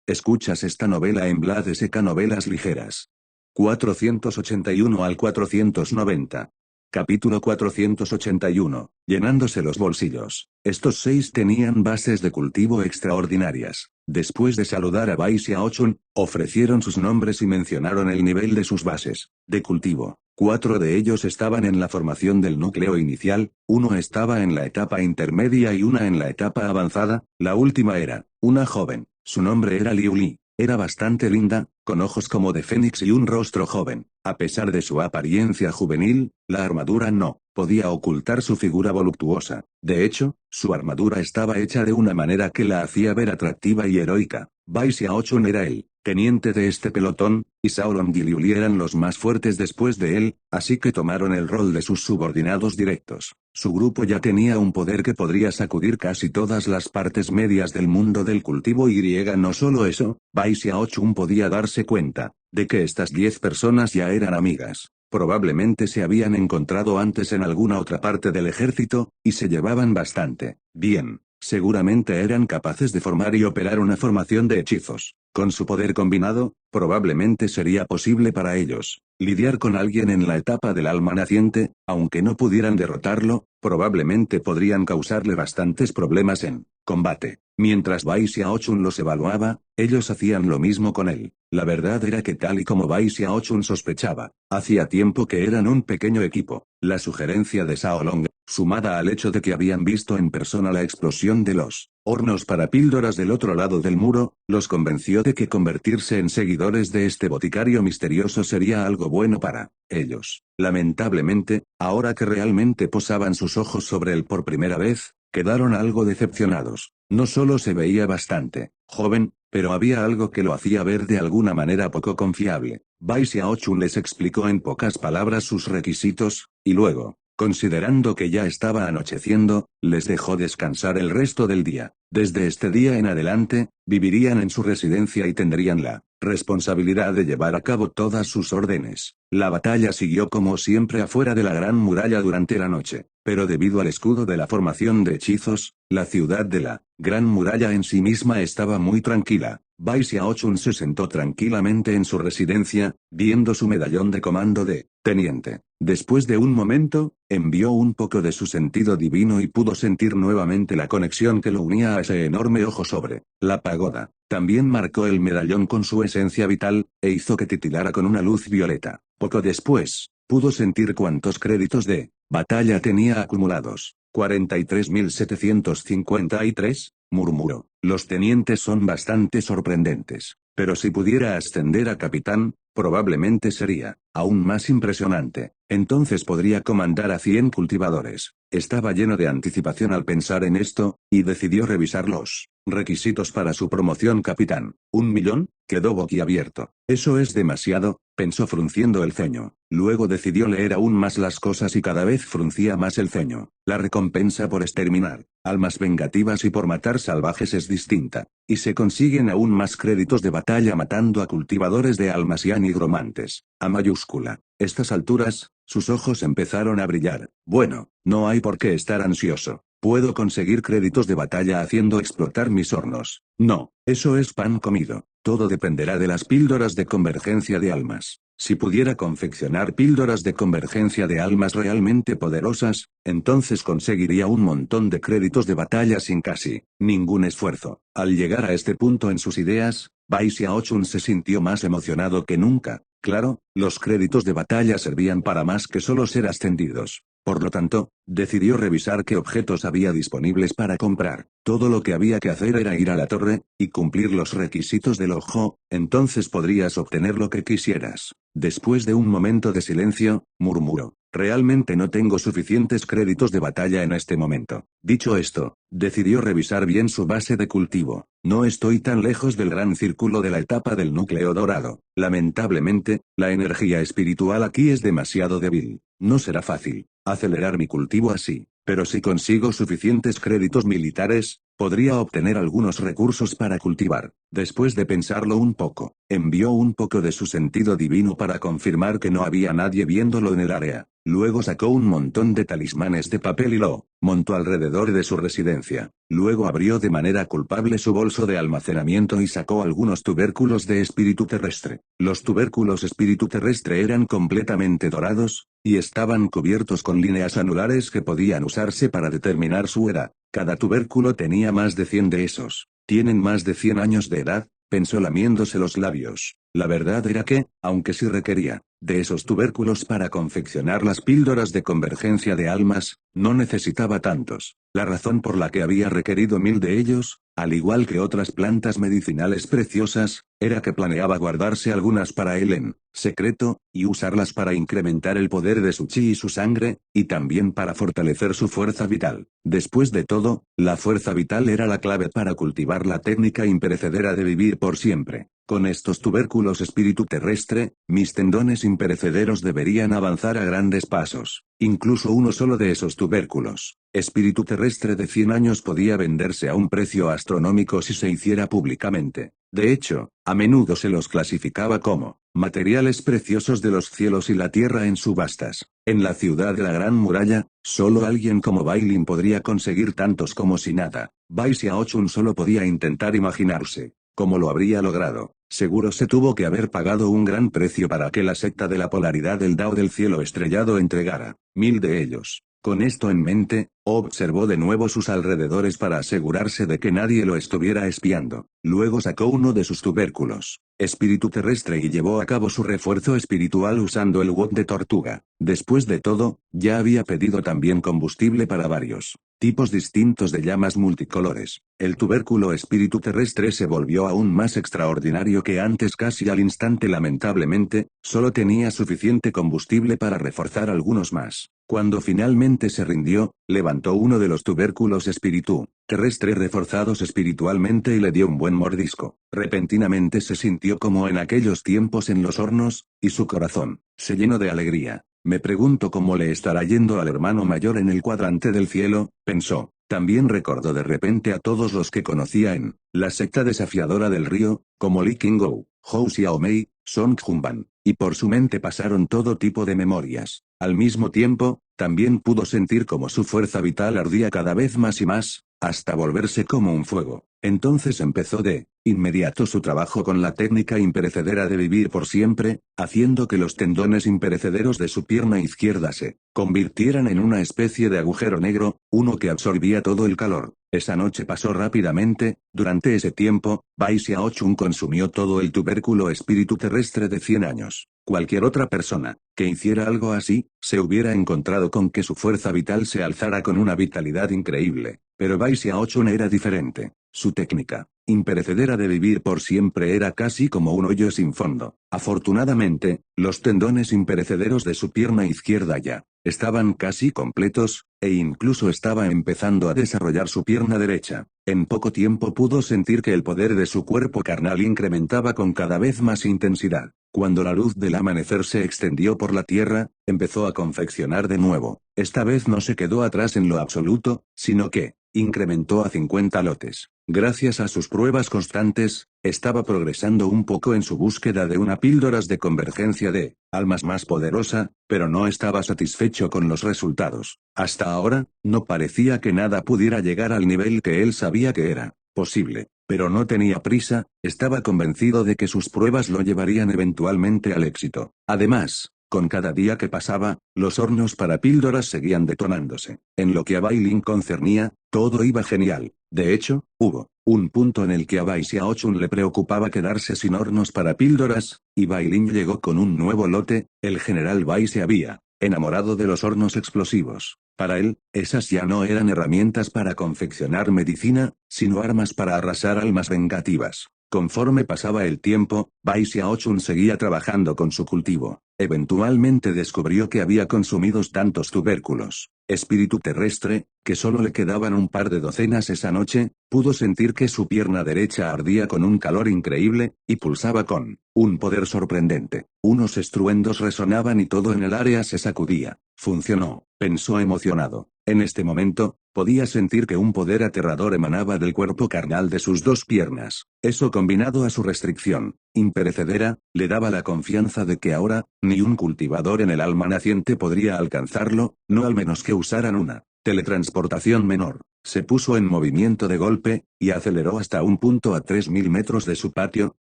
Escuchas esta novela en Blad SK Novelas Ligeras. 481 al 490. Capítulo 481. Llenándose los bolsillos. Estos 6 tenían bases de cultivo extraordinarias. Después de saludar a Bai Xiaochun, ofrecieron sus nombres y mencionaron el nivel de sus bases de cultivo. 4 de ellos estaban en la formación del núcleo inicial, uno estaba en la etapa intermedia y una en la etapa avanzada. La última era una joven. Su nombre era Liu Li. Era bastante linda, con ojos como de fénix y un rostro joven. A pesar de su apariencia juvenil, la armadura no podía ocultar su figura voluptuosa. De hecho, su armadura estaba hecha de una manera que la hacía ver atractiva y heroica. Bai Xiaochun era el teniente de este pelotón, y Shaolong y Liu Li eran los más fuertes después de él, así que tomaron el rol de sus subordinados directos. Su grupo ya tenía un poder que podría sacudir casi todas las partes medias del mundo del cultivo y no solo eso, Bai Xiaochun podía darse cuenta de que estas 10 personas ya eran amigas. Probablemente se habían encontrado antes en alguna otra parte del ejército, y se llevaban bastante bien. Seguramente eran capaces de formar y operar una formación de hechizos. Con su poder combinado, probablemente sería posible para ellos lidiar con alguien en la etapa del alma naciente, aunque no pudieran derrotarlo, probablemente podrían causarle bastantes problemas en combate. Mientras Bai Xiaochun los evaluaba, ellos hacían lo mismo con él. La verdad era que tal y como Bai Xiaochun sospechaba, hacía tiempo que eran un pequeño equipo. La sugerencia de Shaolong, sumada al hecho de que habían visto en persona la explosión de los hornos para píldoras del otro lado del muro, los convenció de que convertirse en seguidores de este boticario misterioso sería algo bueno para ellos. Lamentablemente, ahora que realmente posaban sus ojos sobre él por primera vez, quedaron algo decepcionados. No solo se veía bastante joven, pero había algo que lo hacía ver de alguna manera poco confiable. Bai Xiaochun les explicó en pocas palabras sus requisitos, y luego, considerando que ya estaba anocheciendo, les dejó descansar el resto del día. Desde este día en adelante, vivirían en su residencia y tendrían la responsabilidad de llevar a cabo todas sus órdenes. La batalla siguió como siempre afuera de la Gran Muralla durante la noche, pero debido al escudo de la formación de hechizos, la ciudad de la Gran Muralla en sí misma estaba muy tranquila. Bai Xiaochun se sentó tranquilamente en su residencia, viendo su medallón de comando de teniente. Después de un momento, envió un poco de su sentido divino y pudo sentir nuevamente la conexión que lo unía a ese enorme ojo sobre la pagoda. También marcó el medallón con su esencia vital, e hizo que titilara con una luz violeta. Poco después, pudo sentir cuántos créditos de batalla tenía acumulados. 43.753, murmuró. Los tenientes son bastante sorprendentes, pero si pudiera ascender a capitán, probablemente sería aún más impresionante. Entonces podría comandar a 100 cultivadores. Estaba lleno de anticipación al pensar en esto, y decidió revisar los requisitos para su promoción capitán. ¿1 millón? Quedó boquiabierto. Eso es demasiado, pensó frunciendo el ceño. Luego decidió leer aún más las cosas y cada vez fruncía más el ceño. La recompensa por exterminar almas vengativas y por matar salvajes es distinta, y se consiguen aún más créditos de batalla matando a cultivadores de almas y a nigromantes. A mayúscula. Estas alturas, sus ojos empezaron a brillar. Bueno, no hay por qué estar ansioso. Puedo conseguir créditos de batalla haciendo explotar mis hornos. No, eso es pan comido. Todo dependerá de las píldoras de convergencia de almas. Si pudiera confeccionar píldoras de convergencia de almas realmente poderosas, entonces conseguiría un montón de créditos de batalla sin casi ningún esfuerzo. Al llegar a este punto en sus ideas, Bai Xiaochun se sintió más emocionado que nunca. Claro, los créditos de batalla servían para más que solo ser ascendidos. Por lo tanto, decidió revisar qué objetos había disponibles para comprar. Todo lo que había que hacer era ir a la torre, y cumplir los requisitos del ojo, entonces podrías obtener lo que quisieras. Después de un momento de silencio, murmuró. Realmente no tengo suficientes créditos de batalla en este momento. Dicho esto, decidió revisar bien su base de cultivo. No estoy tan lejos del gran círculo de la etapa del núcleo dorado. Lamentablemente, la energía espiritual aquí es demasiado débil. No será fácil acelerar mi cultivo así, pero si consigo suficientes créditos militares, podría obtener algunos recursos para cultivar. Después de pensarlo un poco, envió un poco de su sentido divino para confirmar que no había nadie viéndolo en el área. Luego sacó un montón de talismanes de papel y lo montó alrededor de su residencia. Luego abrió de manera culpable su bolso de almacenamiento y sacó algunos tubérculos de espíritu terrestre. Los tubérculos espíritu terrestre eran completamente dorados, y estaban cubiertos con líneas anulares que podían usarse para determinar su edad. Cada tubérculo tenía más de 100 de esos. Tienen más de 100 años de edad, pensó lamiéndose los labios. La verdad era que, aunque sí requería de esos tubérculos para confeccionar las píldoras de convergencia de almas, no necesitaba tantos. La razón por la que había requerido 1000 de ellos, al igual que otras plantas medicinales preciosas, era que planeaba guardarse algunas para él en secreto, y usarlas para incrementar el poder de su chi y su sangre, y también para fortalecer su fuerza vital. Después de todo, la fuerza vital era la clave para cultivar la técnica imperecedera de vivir por siempre. Con estos tubérculos espíritu terrestre, mis tendones imperecederos deberían avanzar a grandes pasos. Incluso uno solo de esos tubérculos, espíritu terrestre de 100 años podía venderse a un precio astronómico si se hiciera públicamente. De hecho, a menudo se los clasificaba como materiales preciosos de los cielos y la tierra en subastas. En la ciudad de la Gran Muralla, solo alguien como Bailin podría conseguir tantos como si nada. Bai Xiaochun solo podía intentar imaginarse cómo lo habría logrado. Seguro se tuvo que haber pagado un gran precio para que la secta de la polaridad del Dao del cielo estrellado entregara 1000 de ellos. Con esto en mente, observó de nuevo sus alrededores para asegurarse de que nadie lo estuviera espiando. Luego sacó uno de sus tubérculos, espíritu terrestre, y llevó a cabo su refuerzo espiritual usando el wok de tortuga. Después de todo, ya había pedido también combustible para varios tipos distintos de llamas multicolores. El tubérculo espíritu terrestre se volvió aún más extraordinario que antes. Casi al instante, lamentablemente, solo tenía suficiente combustible para reforzar algunos más. Cuando finalmente se rindió, levantó uno de los tubérculos espíritu terrestre reforzados espiritualmente y le dio un buen mordisco. Repentinamente se sintió como en aquellos tiempos en los hornos, y su corazón se llenó de alegría. Me pregunto cómo le estará yendo al hermano mayor en el cuadrante del cielo, pensó. También recordó de repente a todos los que conocía en la secta desafiadora del río, como Li Qingou, Hou Xiaomei, Song Junban, y por su mente pasaron todo tipo de memorias. Al mismo tiempo, también pudo sentir como su fuerza vital ardía cada vez más y más, hasta volverse como un fuego. Entonces empezó de inmediato su trabajo con la técnica imperecedera de vivir por siempre, haciendo que los tendones imperecederos de su pierna izquierda se convirtieran en una especie de agujero negro, uno que absorbía todo el calor. Esa noche pasó rápidamente. Durante ese tiempo, Bai Xiaochun consumió todo el tubérculo espíritu terrestre de 100 años. Cualquier otra persona que hiciera algo así, se hubiera encontrado con que su fuerza vital se alzara con una vitalidad increíble. Pero Bai Xiaochun era diferente. Su técnica imperecedera de vivir por siempre era casi como un hoyo sin fondo. Afortunadamente, los tendones imperecederos de su pierna izquierda ya estaban casi completos, e incluso estaba empezando a desarrollar su pierna derecha. En poco tiempo pudo sentir que el poder de su cuerpo carnal incrementaba con cada vez más intensidad. Cuando la luz del amanecer se extendió por la tierra, empezó a confeccionar de nuevo. Esta vez no se quedó atrás en lo absoluto, sino que incrementó a 50 lotes. Gracias a sus pruebas constantes, estaba progresando un poco en su búsqueda de una píldoras de convergencia de almas más poderosa, pero no estaba satisfecho con los resultados. Hasta ahora, no parecía que nada pudiera llegar al nivel que él sabía que era posible. Pero no tenía prisa, estaba convencido de que sus pruebas lo llevarían eventualmente al éxito. Además, con cada día que pasaba, los hornos para píldoras seguían detonándose. En lo que a Bailin concernía, todo iba genial. De hecho, hubo un punto en el que a Bai Xiaochun le preocupaba quedarse sin hornos para píldoras, y Bailin llegó con un nuevo lote. El general Bai se había enamorado de los hornos explosivos. Para él, esas ya no eran herramientas para confeccionar medicina, sino armas para arrasar almas vengativas. Conforme pasaba el tiempo, Bai Xiaochun seguía trabajando con su cultivo. Eventualmente descubrió que había consumido tantos tubérculos espíritu terrestre, que solo le quedaban un par de docenas esa noche. Pudo sentir que su pierna derecha ardía con un calor increíble, y pulsaba con un poder sorprendente. Unos estruendos resonaban y todo en el área se sacudía. Funcionó, pensó emocionado. En este momento, Podía sentir que un poder aterrador emanaba del cuerpo carnal de sus dos piernas. Eso combinado a su restricción imperecedera, le daba la confianza de que ahora, ni un cultivador en el alma naciente podría alcanzarlo, no al menos que usaran una teletransportación menor. Se puso en movimiento de golpe, y aceleró hasta un punto a 3000 metros de su patio,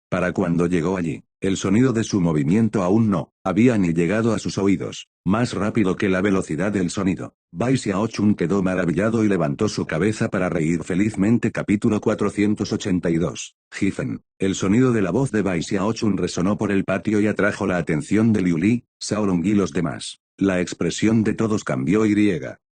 para cuando llegó allí. El sonido de su movimiento aún no había ni llegado a sus oídos. Más rápido que la velocidad del sonido. Bai Xiaochun quedó maravillado y levantó su cabeza para reír felizmente. Capítulo 482. Gifen. El sonido de la voz de Bai Xiaochun resonó por el patio y atrajo la atención de Liu Li, Shaolong y los demás. La expresión de todos cambió y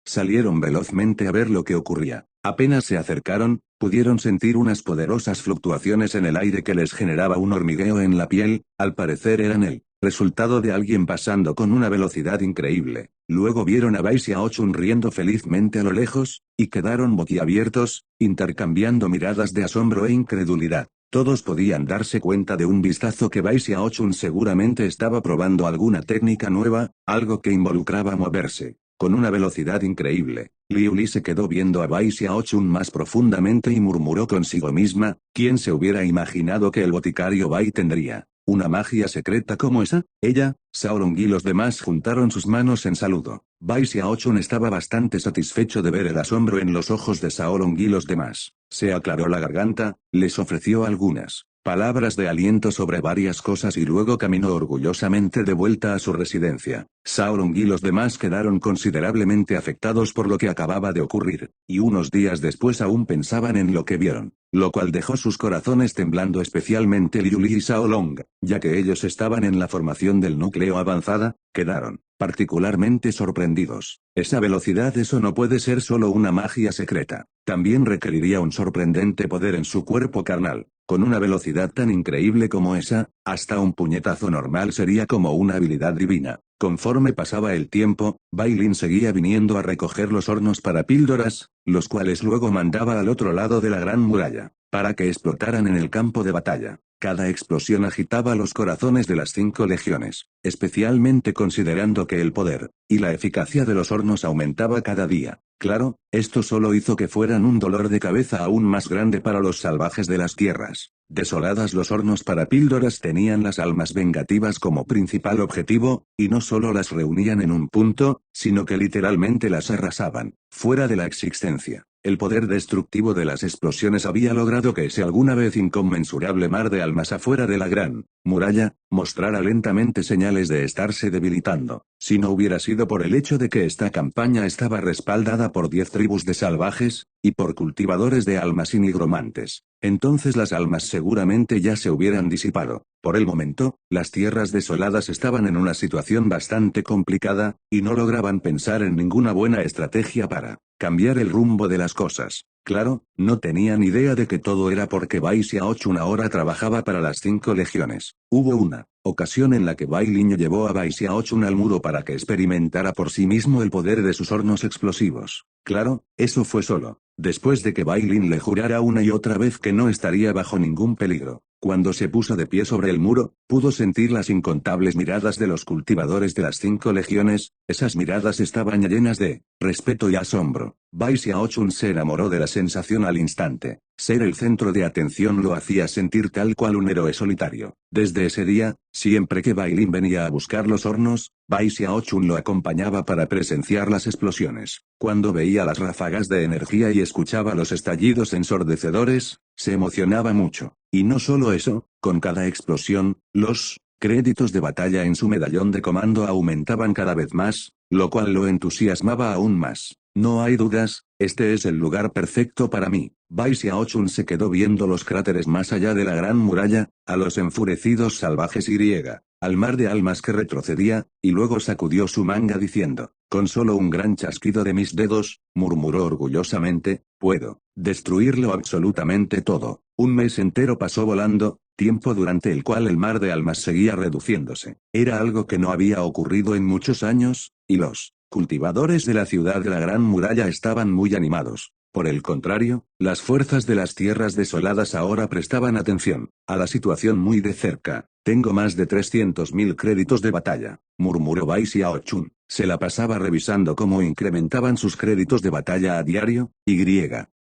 salieron velozmente a ver lo que ocurría. Apenas se acercaron, pudieron sentir unas poderosas fluctuaciones en el aire que les generaba un hormigueo en la piel. Al parecer eran el resultado de alguien pasando con una velocidad increíble. Luego vieron a Bai Xiaochun riendo felizmente a lo lejos, y quedaron boquiabiertos, intercambiando miradas de asombro e incredulidad. Todos podían darse cuenta de un vistazo que Bai Xiaochun seguramente estaba probando alguna técnica nueva, algo que involucraba moverse con una velocidad increíble. Liu Li se quedó viendo a Bai Xiaochun más profundamente y murmuró consigo misma: ¿quién se hubiera imaginado que el boticario Bai tendría una magia secreta como esa? Ella, Shaolong y los demás juntaron sus manos en saludo. Bai Xiaochun estaba bastante satisfecho de ver el asombro en los ojos de Shaolong y los demás. Se aclaró la garganta, les ofreció algunas palabras de aliento sobre varias cosas y luego caminó orgullosamente de vuelta a su residencia. Shaolong y los demás quedaron considerablemente afectados por lo que acababa de ocurrir, y unos días después aún pensaban en lo que vieron, lo cual dejó sus corazones temblando, especialmente Liu Li y Shaolong, ya que ellos estaban en la formación del núcleo avanzada, quedaron particularmente sorprendidos. Esa velocidad, eso no puede ser solo una magia secreta. También requeriría un sorprendente poder en su cuerpo carnal. Con una velocidad tan increíble como esa, hasta un puñetazo normal sería como una habilidad divina. Conforme pasaba el tiempo, Bai Lin seguía viniendo a recoger los hornos para píldoras, los cuales luego mandaba al otro lado de la gran muralla, para que explotaran en el campo de batalla. Cada explosión agitaba los corazones de las 5 legiones, especialmente considerando que el poder y la eficacia de los hornos aumentaba cada día. Claro, esto solo hizo que fueran un dolor de cabeza aún más grande para los salvajes de las tierras desoladas. Los hornos para píldoras tenían las almas vengativas como principal objetivo, y no solo las reunían en un punto, sino que literalmente las arrasaban, fuera de la existencia. El poder destructivo de las explosiones había logrado que ese alguna vez inconmensurable mar de almas afuera de la gran muralla mostrara lentamente señales de estarse debilitando. Si no hubiera sido por el hecho de que esta campaña estaba respaldada por 10 tribus de salvajes, y por cultivadores de almas y nigromantes, entonces las almas seguramente ya se hubieran disipado. Por el momento, las tierras desoladas estaban en una situación bastante complicada, y no lograban pensar en ninguna buena estrategia para cambiar el rumbo de las cosas. Claro, no tenían idea de que todo era porque Bai Xiaochun ahora trabajaba para las 5 legiones. Hubo una ocasión en la que Bai Lin llevó a Bai Xiaochun al muro para que experimentara por sí mismo el poder de sus hornos explosivos. Claro, eso fue solo después de que Bai Lin le jurara una y otra vez que no estaría bajo ningún peligro. Cuando se puso de pie sobre el muro, pudo sentir las incontables miradas de los cultivadores de las 5 legiones. Esas miradas estaban llenas de respeto y asombro. Bai Xiaochun se enamoró de la sensación al instante. Ser el centro de atención lo hacía sentir tal cual un héroe solitario. Desde ese día, siempre que Bai Lin venía a buscar los hornos, Bai Xiaochun lo acompañaba para presenciar las explosiones. Cuando veía las ráfagas de energía y escuchaba los estallidos ensordecedores, se emocionaba mucho. Y no solo eso, con cada explosión, los créditos de batalla en su medallón de comando aumentaban cada vez más, lo cual lo entusiasmaba aún más. No hay dudas, este es el lugar perfecto para mí. Bai Xiaochun se quedó viendo los cráteres más allá de la gran muralla, a los enfurecidos salvajes y al mar de almas que retrocedía, y luego sacudió su manga diciendo: con solo un gran chasquido de mis dedos, murmuró orgullosamente, puedo destruirlo absolutamente todo. Un mes entero pasó volando, tiempo durante el cual el mar de almas seguía reduciéndose. Era algo que no había ocurrido en muchos años, y los cultivadores de la ciudad de la Gran Muralla estaban muy animados. Por el contrario, las fuerzas de las tierras desoladas ahora prestaban atención a la situación muy de cerca. Tengo más de 300.000 créditos de batalla, murmuró Bai Xiaochun. Se la pasaba revisando cómo incrementaban sus créditos de batalla a diario, y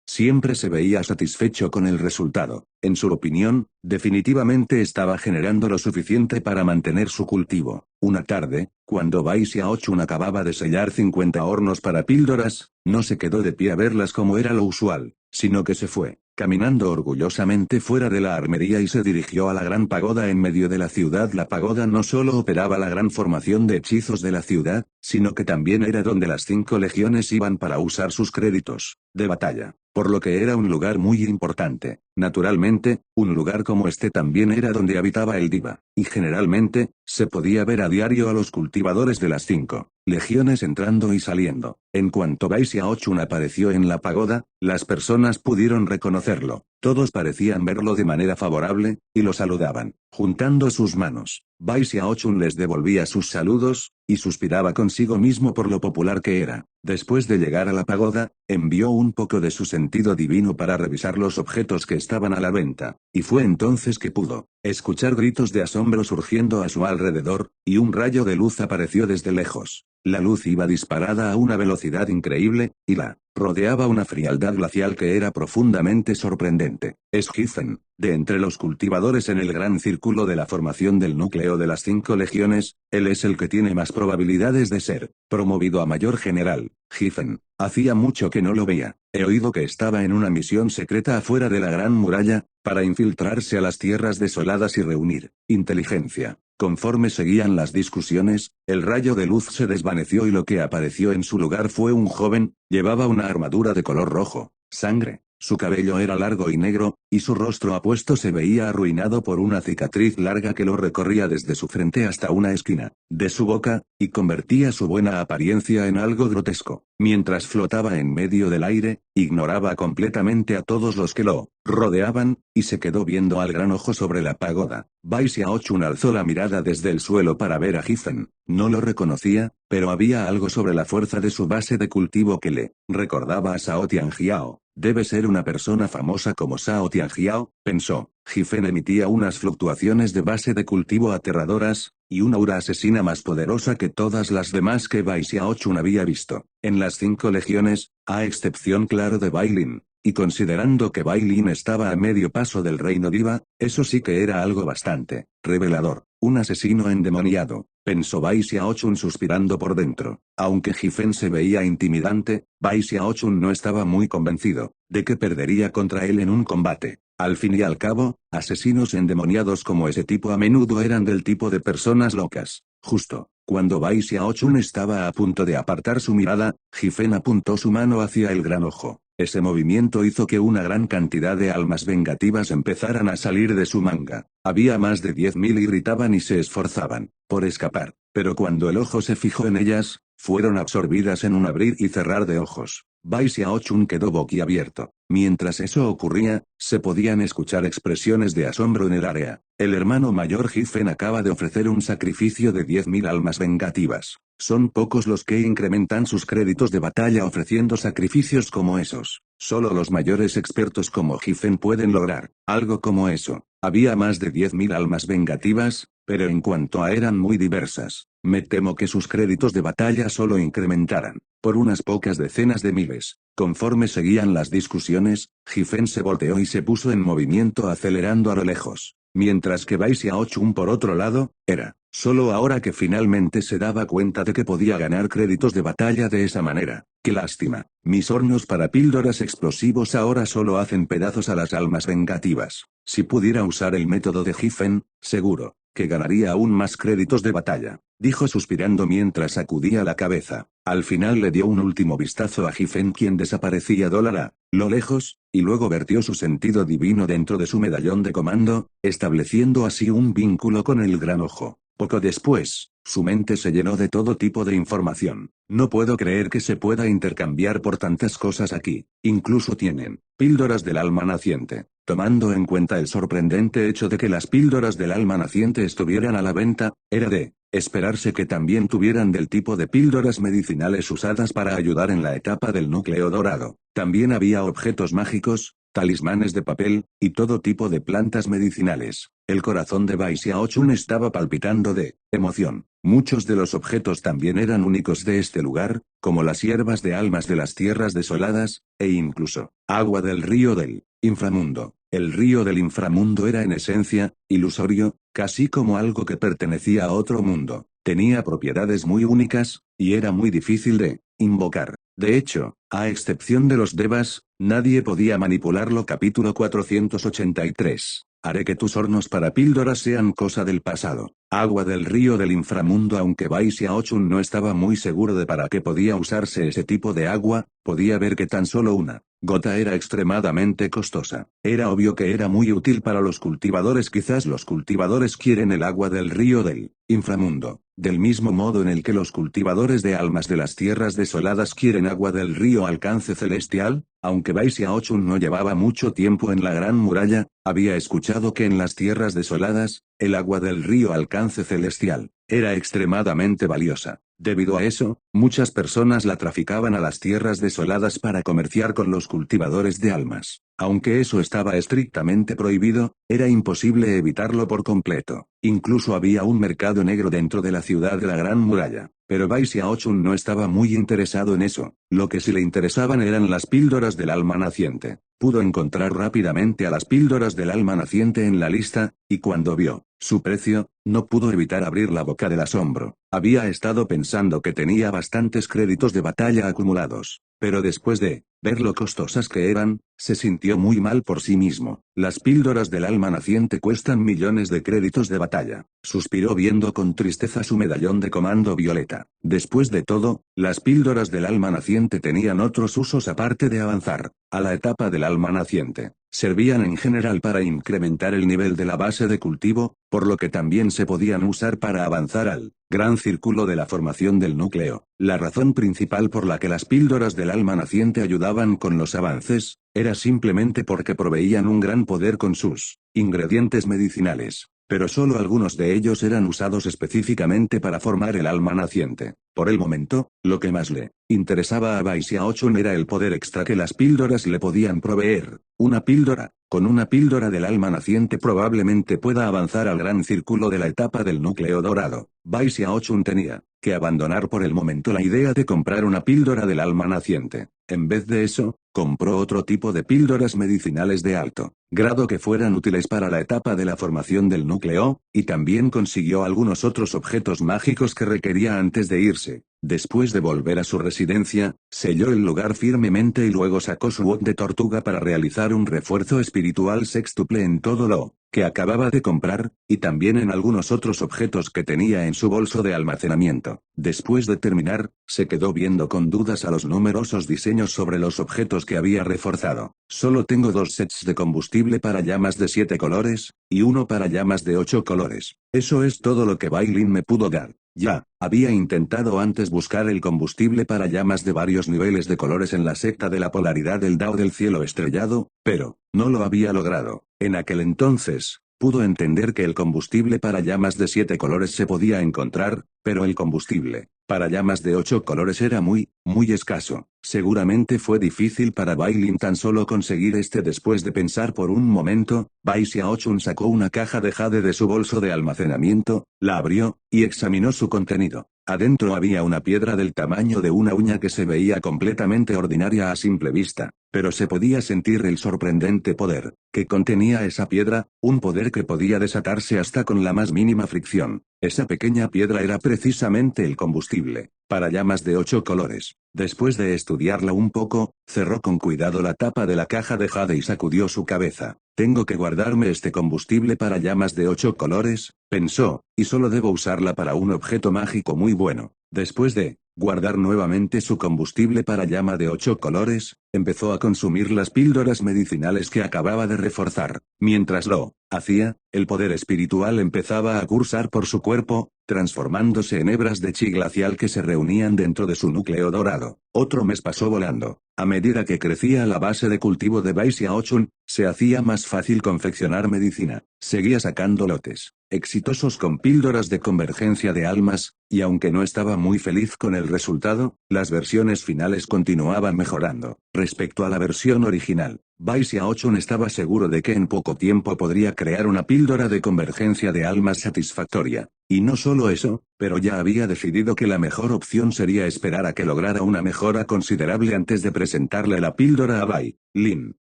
siempre se veía satisfecho con el resultado. En su opinión, definitivamente estaba generando lo suficiente para mantener su cultivo. Una tarde, cuando Bai Xiaochun acababa de sellar 50 hornos para píldoras, no se quedó de pie a verlas como era lo usual, sino que se fue, caminando orgullosamente fuera de la armería y se dirigió a la gran pagoda en medio de la ciudad. La pagoda no solo operaba la gran formación de hechizos de la ciudad, sino que también era donde las 5 legiones iban para usar sus créditos de batalla, por lo que era un lugar muy importante. Naturalmente, un lugar como este también era donde habitaba el diva, y generalmente, se podía ver a diario a los cultivadores de las 5 legiones entrando y saliendo. En cuanto Bai Xiaochun apareció en la pagoda, las personas pudieron reconocerlo. Todos parecían verlo de manera favorable, y lo saludaban, juntando sus manos. Bai Xiaochun les devolvía sus saludos, y suspiraba consigo mismo por lo popular que era. Después de llegar a la pagoda, envió un poco de su sentido divino para revisar los objetos que estaban a la venta, y fue entonces que pudo escuchar gritos de asombro surgiendo a su alrededor, y un rayo de luz apareció desde lejos. La luz iba disparada a una velocidad increíble, y la rodeaba una frialdad glacial que era profundamente sorprendente. Es Hiffen, de entre los cultivadores en el gran círculo de la formación del núcleo de las 5 legiones, él es el que tiene más probabilidades de ser promovido a mayor general. Hiffen, hacía mucho que no lo veía. He oído que estaba en una misión secreta afuera de la gran muralla, para infiltrarse a las tierras desoladas y reunir inteligencia. Conforme seguían las discusiones, el rayo de luz se desvaneció y lo que apareció en su lugar fue un joven, llevaba una armadura de color rojo, sangre, su cabello era largo y negro, y su rostro apuesto se veía arruinado por una cicatriz larga que lo recorría desde su frente hasta una esquina de su boca, y convertía su buena apariencia en algo grotesco. Mientras flotaba en medio del aire, ignoraba completamente a todos los que lo rodeaban, y se quedó viendo al gran ojo sobre la pagoda. Bai Xiaochun alzó la mirada desde el suelo para ver a Hiffen. No lo reconocía, pero había algo sobre la fuerza de su base de cultivo que le recordaba a Shao Tianjiao. Debe ser una persona famosa como Shao Tianjiao, pensó. Hiffen emitía unas fluctuaciones de base de cultivo aterradoras, y una aura asesina más poderosa que todas las demás que Bai Xiaochun había visto. En las 5 legiones, a excepción claro de Bai Lin, y considerando que Bai Lin estaba a medio paso del reino diva, eso sí que era algo bastante revelador. Un asesino endemoniado, pensó Bai Xiaochun suspirando por dentro. Aunque Hiffen se veía intimidante, Bai Xiaochun no estaba muy convencido de que perdería contra él en un combate. Al fin y al cabo, asesinos endemoniados como ese tipo a menudo eran del tipo de personas locas. Justo cuando Bai Xiaochun estaba a punto de apartar su mirada, Hiffen apuntó su mano hacia el gran ojo. Ese movimiento hizo que una gran cantidad de almas vengativas empezaran a salir de su manga. Había más de 10.000 y gritaban y se esforzaban por escapar, pero cuando el ojo se fijó en ellas, fueron absorbidas en un abrir y cerrar de ojos. Bai Xiaochun quedó boquiabierto. Mientras eso ocurría, se podían escuchar expresiones de asombro en el área. El hermano mayor Hiffen acaba de ofrecer un sacrificio de 10.000 almas vengativas. Son pocos los que incrementan sus créditos de batalla ofreciendo sacrificios como esos. Solo los mayores expertos como Hiffen pueden lograr algo como eso. Había más de 10.000 almas vengativas, pero en cuanto a eran muy diversas, me temo que sus créditos de batalla solo incrementaran por unas pocas decenas de miles. Conforme seguían las discusiones, Hiffen se volteó y se puso en movimiento acelerando a lo lejos. Mientras que Bai Xiaochun por otro lado, era solo ahora que finalmente se daba cuenta de que podía ganar créditos de batalla de esa manera. ¡Qué lástima! Mis hornos para píldoras explosivos ahora solo hacen pedazos a las almas vengativas. Si pudiera usar el método de Hiffen, seguro que ganaría aún más créditos de batalla, dijo suspirando mientras sacudía la cabeza. Al final le dio un último vistazo a Hiffen quien desaparecía a lo lejos, y luego vertió su sentido divino dentro de su medallón de comando, estableciendo así un vínculo con el gran ojo. Poco después, su mente se llenó de todo tipo de información. No puedo creer que se pueda intercambiar por tantas cosas aquí. Incluso tienen píldoras del alma naciente. Tomando en cuenta el sorprendente hecho de que las píldoras del alma naciente estuvieran a la venta, era de esperarse que también tuvieran del tipo de píldoras medicinales usadas para ayudar en la etapa del núcleo dorado. También había objetos mágicos, talismanes de papel, y todo tipo de plantas medicinales. El corazón de Bai Xiaochun estaba palpitando de emoción. Muchos de los objetos también eran únicos de este lugar, como las hierbas de almas de las tierras desoladas, e incluso, agua del río del inframundo. El río del inframundo era en esencia, ilusorio, casi como algo que pertenecía a otro mundo. Tenía propiedades muy únicas, y era muy difícil de invocar. De hecho, a excepción de los devas, nadie podía manipularlo. Capítulo 483. Haré que tus hornos para píldoras sean cosa del pasado. Agua del río del inframundo. Aunque Bai Xiaochun no estaba muy seguro de para qué podía usarse ese tipo de agua, podía ver que tan solo una gota era extremadamente costosa. Era obvio que era muy útil para los cultivadores. Quizás los cultivadores quieren el agua del río del inframundo, del mismo modo en el que los cultivadores de almas de las tierras desoladas quieren agua del río alcance celestial. Aunque Bai Xiaochun no llevaba mucho tiempo en la Gran Muralla, había escuchado que en las tierras desoladas, el agua del río alcance celestial era extremadamente valiosa. Debido a eso, muchas personas la traficaban a las tierras desoladas para comerciar con los cultivadores de almas. Aunque eso estaba estrictamente prohibido, era imposible evitarlo por completo. Incluso había un mercado negro dentro de la ciudad de la Gran Muralla. Pero Bai Xiaochun no estaba muy interesado en eso. Lo que sí le interesaban eran las píldoras del alma naciente. Pudo encontrar rápidamente a las píldoras del alma naciente en la lista, y cuando vio su precio, no pudo evitar abrir la boca del asombro. Había estado pensando que tenía bastantes créditos de batalla acumulados, pero después de ver lo costosas que eran, se sintió muy mal por sí mismo. Las píldoras del alma naciente cuestan millones de créditos de batalla. Suspiró viendo con tristeza su medallón de comando violeta. Después de todo, las píldoras del alma naciente tenían otros usos aparte de avanzar a la etapa del alma naciente. Servían en general para incrementar el nivel de la base de cultivo, por lo que también se podían usar para avanzar al gran círculo de la formación del núcleo. La razón principal por la que las píldoras del alma naciente ayudaban con los avances, era simplemente porque proveían un gran poder con sus ingredientes medicinales. Pero solo algunos de ellos eran usados específicamente para formar el alma naciente. Por el momento, lo que más le interesaba a Bai Xiaochun era el poder extra que las píldoras le podían proveer. Una píldora. Con una píldora del alma naciente probablemente pueda avanzar al gran círculo de la etapa del núcleo dorado. Bai Xiaochun tenía que abandonar por el momento la idea de comprar una píldora del alma naciente. En vez de eso, compró otro tipo de píldoras medicinales de alto grado que fueran útiles para la etapa de la formación del núcleo, y también consiguió algunos otros objetos mágicos que requería antes de irse. Después de volver a su residencia, selló el lugar firmemente y luego sacó su hoz de tortuga para realizar un refuerzo espiritual sextuple en todo lo que acababa de comprar, y también en algunos otros objetos que tenía en su bolso de almacenamiento. Después de terminar, se quedó viendo con dudas a los numerosos diseños sobre los objetos que había reforzado. Solo tengo 2 sets de combustible para llamas de 7 colores, y uno para llamas de 8 colores. Eso es todo lo que Bai Lin me pudo dar. Ya, había intentado antes buscar el combustible para llamas de varios niveles de colores en la secta de la polaridad del Dao del cielo estrellado, pero no lo había logrado. En aquel entonces, pudo entender que el combustible para llamas de 7 colores se podía encontrar, pero el combustible para llamas de 8 colores era muy escaso. Seguramente fue difícil para Bai Lin tan solo conseguir este. Después de pensar por un momento, Bai Xiaochun sacó una caja de jade de su bolso de almacenamiento, la abrió, y examinó su contenido. Adentro había una piedra del tamaño de una uña que se veía completamente ordinaria a simple vista, pero se podía sentir el sorprendente poder que contenía esa piedra, un poder que podía desatarse hasta con la más mínima fricción. Esa pequeña piedra era precisamente el combustible para llamas de 8 colores. Después de estudiarla un poco, cerró con cuidado la tapa de la caja de jade y sacudió su cabeza. Tengo que guardarme este combustible para llamas de 8 colores, pensó, y solo debo usarla para un objeto mágico muy bueno. Después de guardar nuevamente su combustible para llama de 8 colores, empezó a consumir las píldoras medicinales que acababa de reforzar. Mientras lo hacía, el poder espiritual empezaba a cursar por su cuerpo, transformándose en hebras de chi glacial que se reunían dentro de su núcleo dorado. Otro mes pasó volando. A medida que crecía la base de cultivo de Bai Xiaochun, se hacía más fácil confeccionar medicina. Seguía sacando lotes exitosos con píldoras de convergencia de almas, y aunque no estaba muy feliz con el resultado, las versiones finales continuaban mejorando. Respecto a la versión original, Bai Xiaochun estaba seguro de que en poco tiempo podría crear una píldora de convergencia de almas satisfactoria. Y no solo eso, pero ya había decidido que la mejor opción sería esperar a que lograra una mejora considerable antes de presentarle la píldora a Bai Lin.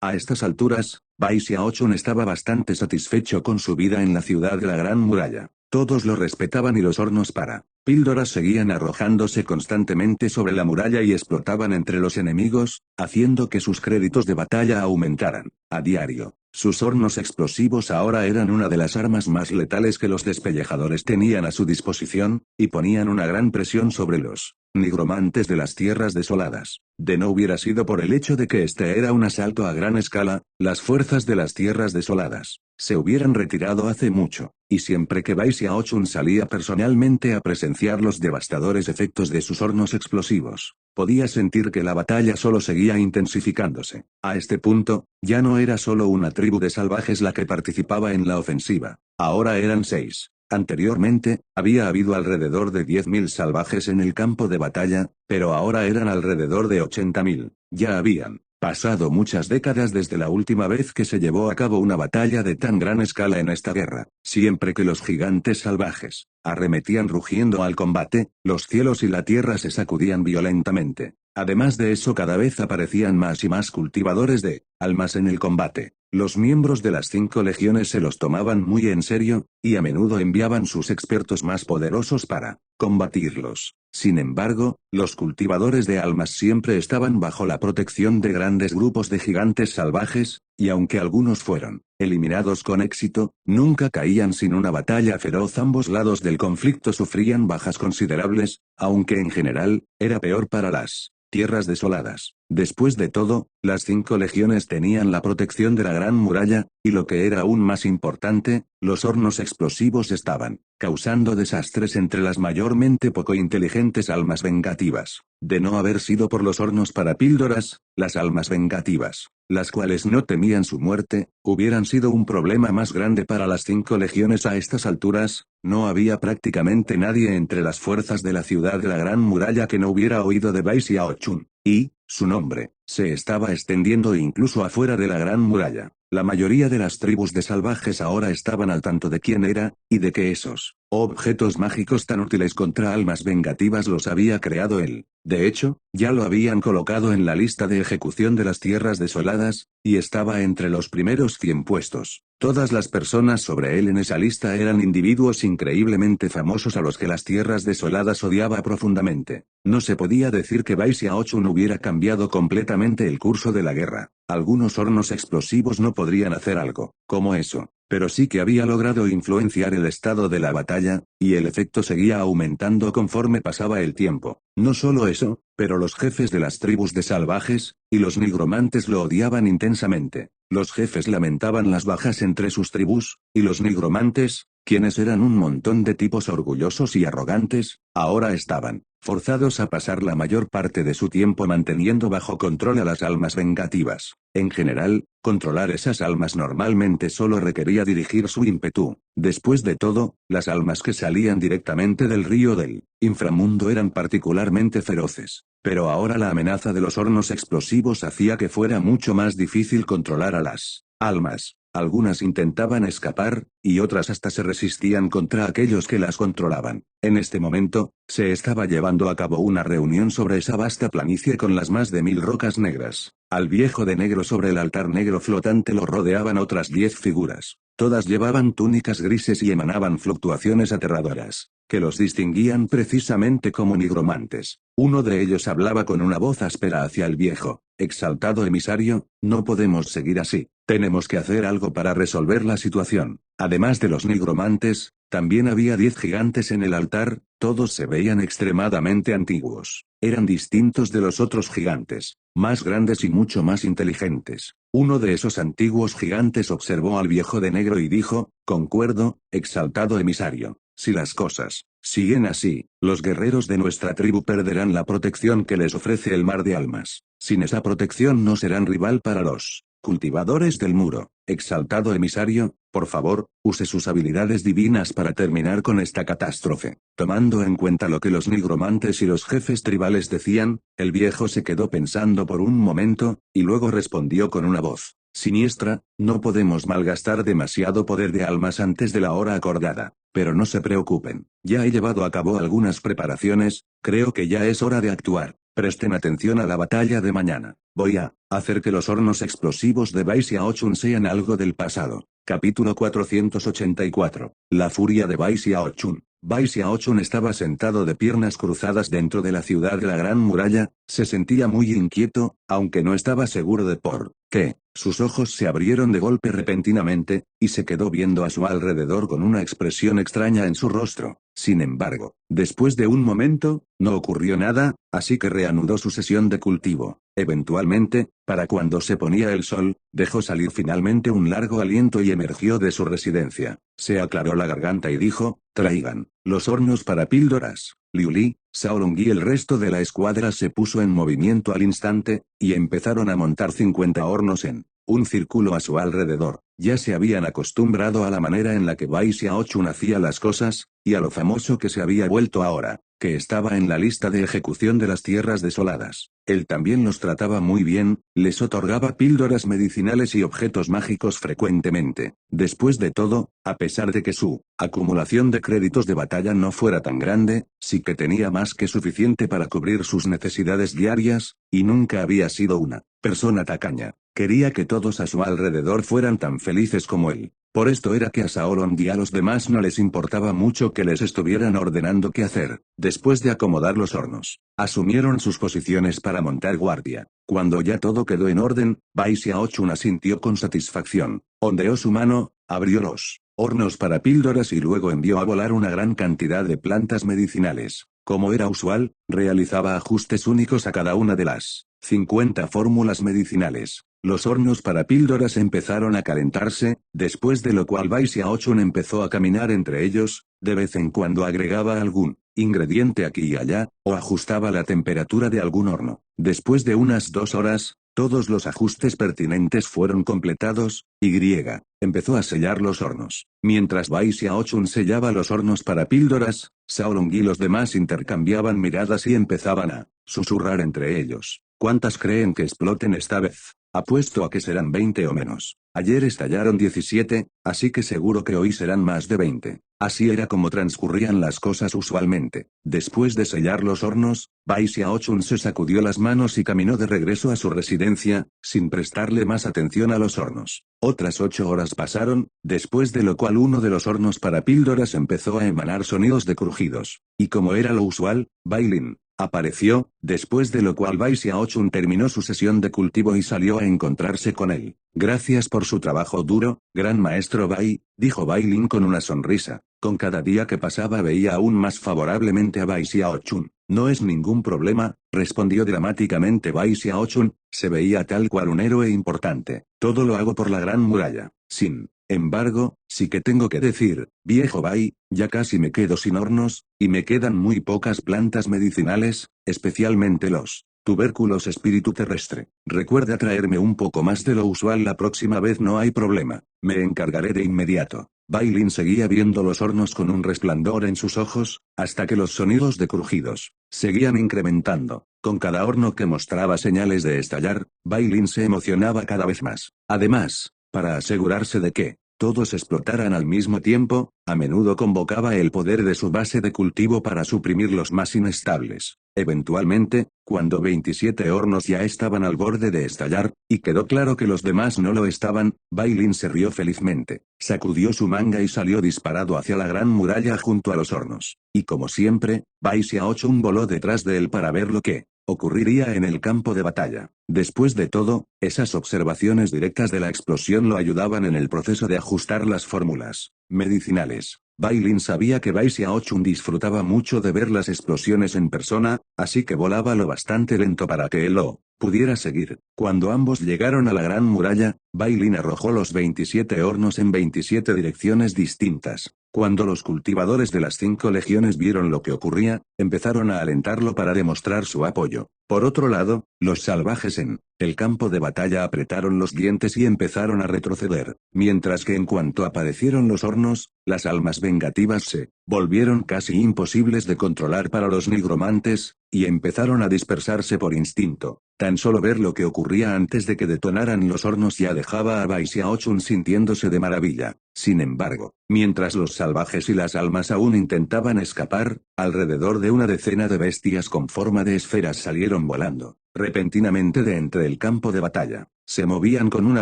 A estas alturas, Bai Xiaochun estaba bastante satisfecho con su vida en la ciudad de la Gran Muralla. Todos lo respetaban y los hornos para píldoras seguían arrojándose constantemente sobre la muralla y explotaban entre los enemigos, haciendo que sus créditos de batalla aumentaran a diario. Sus hornos explosivos ahora eran una de las armas más letales que los despellejadores tenían a su disposición, y ponían una gran presión sobre los nigromantes de las tierras desoladas. De no hubiera sido por el hecho de que este era un asalto a gran escala, las fuerzas de las tierras desoladas se hubieran retirado hace mucho, y siempre que Bai Xiaochun salía personalmente a presenciar los devastadores efectos de sus hornos explosivos, podía sentir que la batalla solo seguía intensificándose. A este punto, ya no era solo una tribu de salvajes la que participaba en la ofensiva, ahora eran 6. Anteriormente, había habido alrededor de 10.000 salvajes en el campo de batalla, pero ahora eran alrededor de 80.000. Ya habían pasado muchas décadas desde la última vez que se llevó a cabo una batalla de tan gran escala en esta guerra. Siempre que los gigantes salvajes arremetían rugiendo al combate, los cielos y la tierra se sacudían violentamente. Además de eso, cada vez aparecían más y más cultivadores de almas en el combate. Los miembros de las 5 legiones se los tomaban muy en serio, y a menudo enviaban sus expertos más poderosos para combatirlos. Sin embargo, los cultivadores de almas siempre estaban bajo la protección de grandes grupos de gigantes salvajes, y aunque algunos fueron eliminados con éxito, nunca caían sin una batalla feroz. Ambos lados del conflicto sufrían bajas considerables, aunque en general, era peor para las tierras desoladas. Después de todo, las 5 legiones tenían la protección de la Gran Muralla, y lo que era aún más importante, los hornos explosivos estaban causando desastres entre las mayormente poco inteligentes almas vengativas. De no haber sido por los hornos para píldoras, las almas vengativas, las cuales no temían su muerte, hubieran sido un problema más grande para las 5 legiones. A estas alturas, no había prácticamente nadie entre las fuerzas de la ciudad de la Gran Muralla que no hubiera oído de Bai Xiaochun, y su nombre se estaba extendiendo incluso afuera de la Gran Muralla. La mayoría de las tribus de salvajes ahora estaban al tanto de quién era, y de que esos objetos mágicos tan útiles contra almas vengativas los había creado él. De hecho, ya lo habían colocado en la lista de ejecución de las tierras desoladas, y estaba entre los primeros 100 puestos. Todas las personas sobre él en esa lista eran individuos increíblemente famosos a los que las tierras desoladas odiaba profundamente. No se podía decir que Bai Xiaochun hubiera cambiado completamente el curso de la guerra. Algunos hornos explosivos no podrían hacer algo como eso, pero sí que había logrado influenciar el estado de la batalla, y el efecto seguía aumentando conforme pasaba el tiempo. No solo eso, pero los jefes de las tribus de salvajes, y los nigromantes lo odiaban intensamente. Los jefes lamentaban las bajas entre sus tribus, y los nigromantes, quienes eran un montón de tipos orgullosos y arrogantes, ahora estaban forzados a pasar la mayor parte de su tiempo manteniendo bajo control a las almas vengativas. En general, controlar esas almas normalmente solo requería dirigir su ímpetu. Después de todo, las almas que salían directamente del río del inframundo eran particularmente feroces. Pero ahora la amenaza de los hornos explosivos hacía que fuera mucho más difícil controlar a las almas. Algunas intentaban escapar, y otras hasta se resistían contra aquellos que las controlaban. En este momento, se estaba llevando a cabo una reunión sobre esa vasta planicie con las más de 1000 rocas negras. Al viejo de negro sobre el altar negro flotante lo rodeaban otras 10 figuras. Todas llevaban túnicas grises y emanaban fluctuaciones aterradoras, que los distinguían precisamente como nigromantes. Uno de ellos hablaba con una voz áspera hacia el viejo. Exaltado emisario, no podemos seguir así. Tenemos que hacer algo para resolver la situación. Además de los nigromantes, también había 10 gigantes en el altar, todos se veían extremadamente antiguos. Eran distintos de los otros gigantes, más grandes y mucho más inteligentes. Uno de esos antiguos gigantes observó al viejo de negro y dijo: concuerdo, exaltado emisario. Si las cosas siguen así, los guerreros de nuestra tribu perderán la protección que les ofrece el mar de almas. Sin esa protección no serán rival para los Cultivadores del muro, exaltado emisario, por favor, use sus habilidades divinas para terminar con esta catástrofe. Tomando en cuenta lo que los nigromantes y los jefes tribales decían, el viejo se quedó pensando por un momento, y luego respondió con una voz siniestra: no podemos malgastar demasiado poder de almas antes de la hora acordada. Pero no se preocupen, ya he llevado a cabo algunas preparaciones, creo que ya es hora de actuar. Presten atención a la batalla de mañana. Voy a hacer que los hornos explosivos de Baisiaochun sean algo del pasado. Capítulo 484. La furia de Baisiaochun. Baisiaochun estaba sentado de piernas cruzadas dentro de la ciudad de la Gran Muralla, se sentía muy inquieto, aunque no estaba seguro de por qué. Sus ojos se abrieron de golpe repentinamente, y se quedó viendo a su alrededor con una expresión extraña en su rostro. Sin embargo, después de un momento, no ocurrió nada, así que reanudó su sesión de cultivo. Eventualmente, para cuando se ponía el sol, dejó salir finalmente un largo aliento y emergió de su residencia. Se aclaró la garganta y dijo: traigan los hornos para píldoras. Liu Li, Xiaolong y el resto de la escuadra se puso en movimiento al instante, y empezaron a montar 50 hornos en un círculo a su alrededor. Ya se habían acostumbrado a la manera en la que Bai Xiaochun hacía las cosas, y a lo famoso que se había vuelto ahora, que estaba en la lista de ejecución de las tierras desoladas. Él también los trataba muy bien, les otorgaba píldoras medicinales y objetos mágicos frecuentemente. Después de todo, a pesar de que su acumulación de créditos de batalla no fuera tan grande, sí que tenía más que suficiente para cubrir sus necesidades diarias, y nunca había sido una persona tacaña. Quería que todos a su alrededor fueran tan felices como él. Por esto era que a Xiaolong y a los demás no les importaba mucho que les estuvieran ordenando qué hacer. Después de acomodar los hornos, asumieron sus posiciones para montar guardia. Cuando ya todo quedó en orden, Bai Xiaochun asintió con satisfacción. Ondeó su mano, abrió los hornos para píldoras y luego envió a volar una gran cantidad de plantas medicinales. Como era usual, realizaba ajustes únicos a cada una de las 50 fórmulas medicinales. Los hornos para píldoras empezaron a calentarse, después de lo cual Bai Xiaochun empezó a caminar entre ellos, de vez en cuando agregaba algún ingrediente aquí y allá, o ajustaba la temperatura de algún horno. Después de unas 2 horas, todos los ajustes pertinentes fueron completados, y empezó a sellar los hornos. Mientras Bai Xiaochun sellaba los hornos para píldoras, Xiaolong y los demás intercambiaban miradas y empezaban a susurrar entre ellos. ¿Cuántas creen que exploten esta vez? Apuesto a que serán 20 o menos. Ayer estallaron 17, así que seguro que hoy serán más de 20. Así era como transcurrían las cosas usualmente. Después de sellar los hornos, Bai Xiaochun se sacudió las manos y caminó de regreso a su residencia, sin prestarle más atención a los hornos. Otras 8 horas pasaron, después de lo cual uno de los hornos para píldoras empezó a emanar sonidos de crujidos. Y como era lo usual, Bai Lin apareció, después de lo cual Bai Xiaochun terminó su sesión de cultivo y salió a encontrarse con él. Gracias por su trabajo duro, gran maestro Bai, dijo Bai Lin con una sonrisa. Con cada día que pasaba veía aún más favorablemente a Bai Xiaochun. No es ningún problema, respondió dramáticamente Bai Xiaochun, se veía tal cual un héroe importante. Todo lo hago por la Gran Muralla. Sin embargo, sí que tengo que decir, viejo Bai, ya casi me quedo sin hornos, y me quedan muy pocas plantas medicinales, especialmente los tubérculos espíritu terrestre. Recuerda traerme un poco más de lo usual la próxima vez, no hay problema. Me encargaré de inmediato. Bai Lin seguía viendo los hornos con un resplandor en sus ojos, hasta que los sonidos de crujidos seguían incrementando. Con cada horno que mostraba señales de estallar, Bai Lin se emocionaba cada vez más. Además, para asegurarse de que todos explotaran al mismo tiempo, a menudo convocaba el poder de su base de cultivo para suprimir los más inestables. Eventualmente, cuando 27 hornos ya estaban al borde de estallar, y quedó claro que los demás no lo estaban, Bai Lin se rió felizmente, sacudió su manga y salió disparado hacia la Gran Muralla junto a los hornos. Y como siempre, Bai Xiaochun voló detrás de él para ver lo que ocurriría en el campo de batalla. Después de todo, esas observaciones directas de la explosión lo ayudaban en el proceso de ajustar las fórmulas medicinales. Bai Lin sabía que Bai Xiaochun disfrutaba mucho de ver las explosiones en persona, así que volaba lo bastante lento para que él lo pudiera seguir. Cuando ambos llegaron a la gran muralla, Bai Lin arrojó los 27 hornos en 27 direcciones distintas. Cuando los cultivadores de las 5 legiones vieron lo que ocurría, empezaron a alentarlo para demostrar su apoyo. Por otro lado, los salvajes en el campo de batalla apretaron los dientes y empezaron a retroceder, mientras que en cuanto aparecieron los hornos, las almas vengativas se volvieron casi imposibles de controlar para los nigromantes, y empezaron a dispersarse por instinto. Tan solo ver lo que ocurría antes de que detonaran los hornos ya dejaba a Bai Xiaochun sintiéndose de maravilla. Sin embargo, mientras los salvajes y las almas aún intentaban escapar, alrededor de una decena de bestias con forma de esferas salieron volando repentinamente de entre el campo de batalla. Se movían con una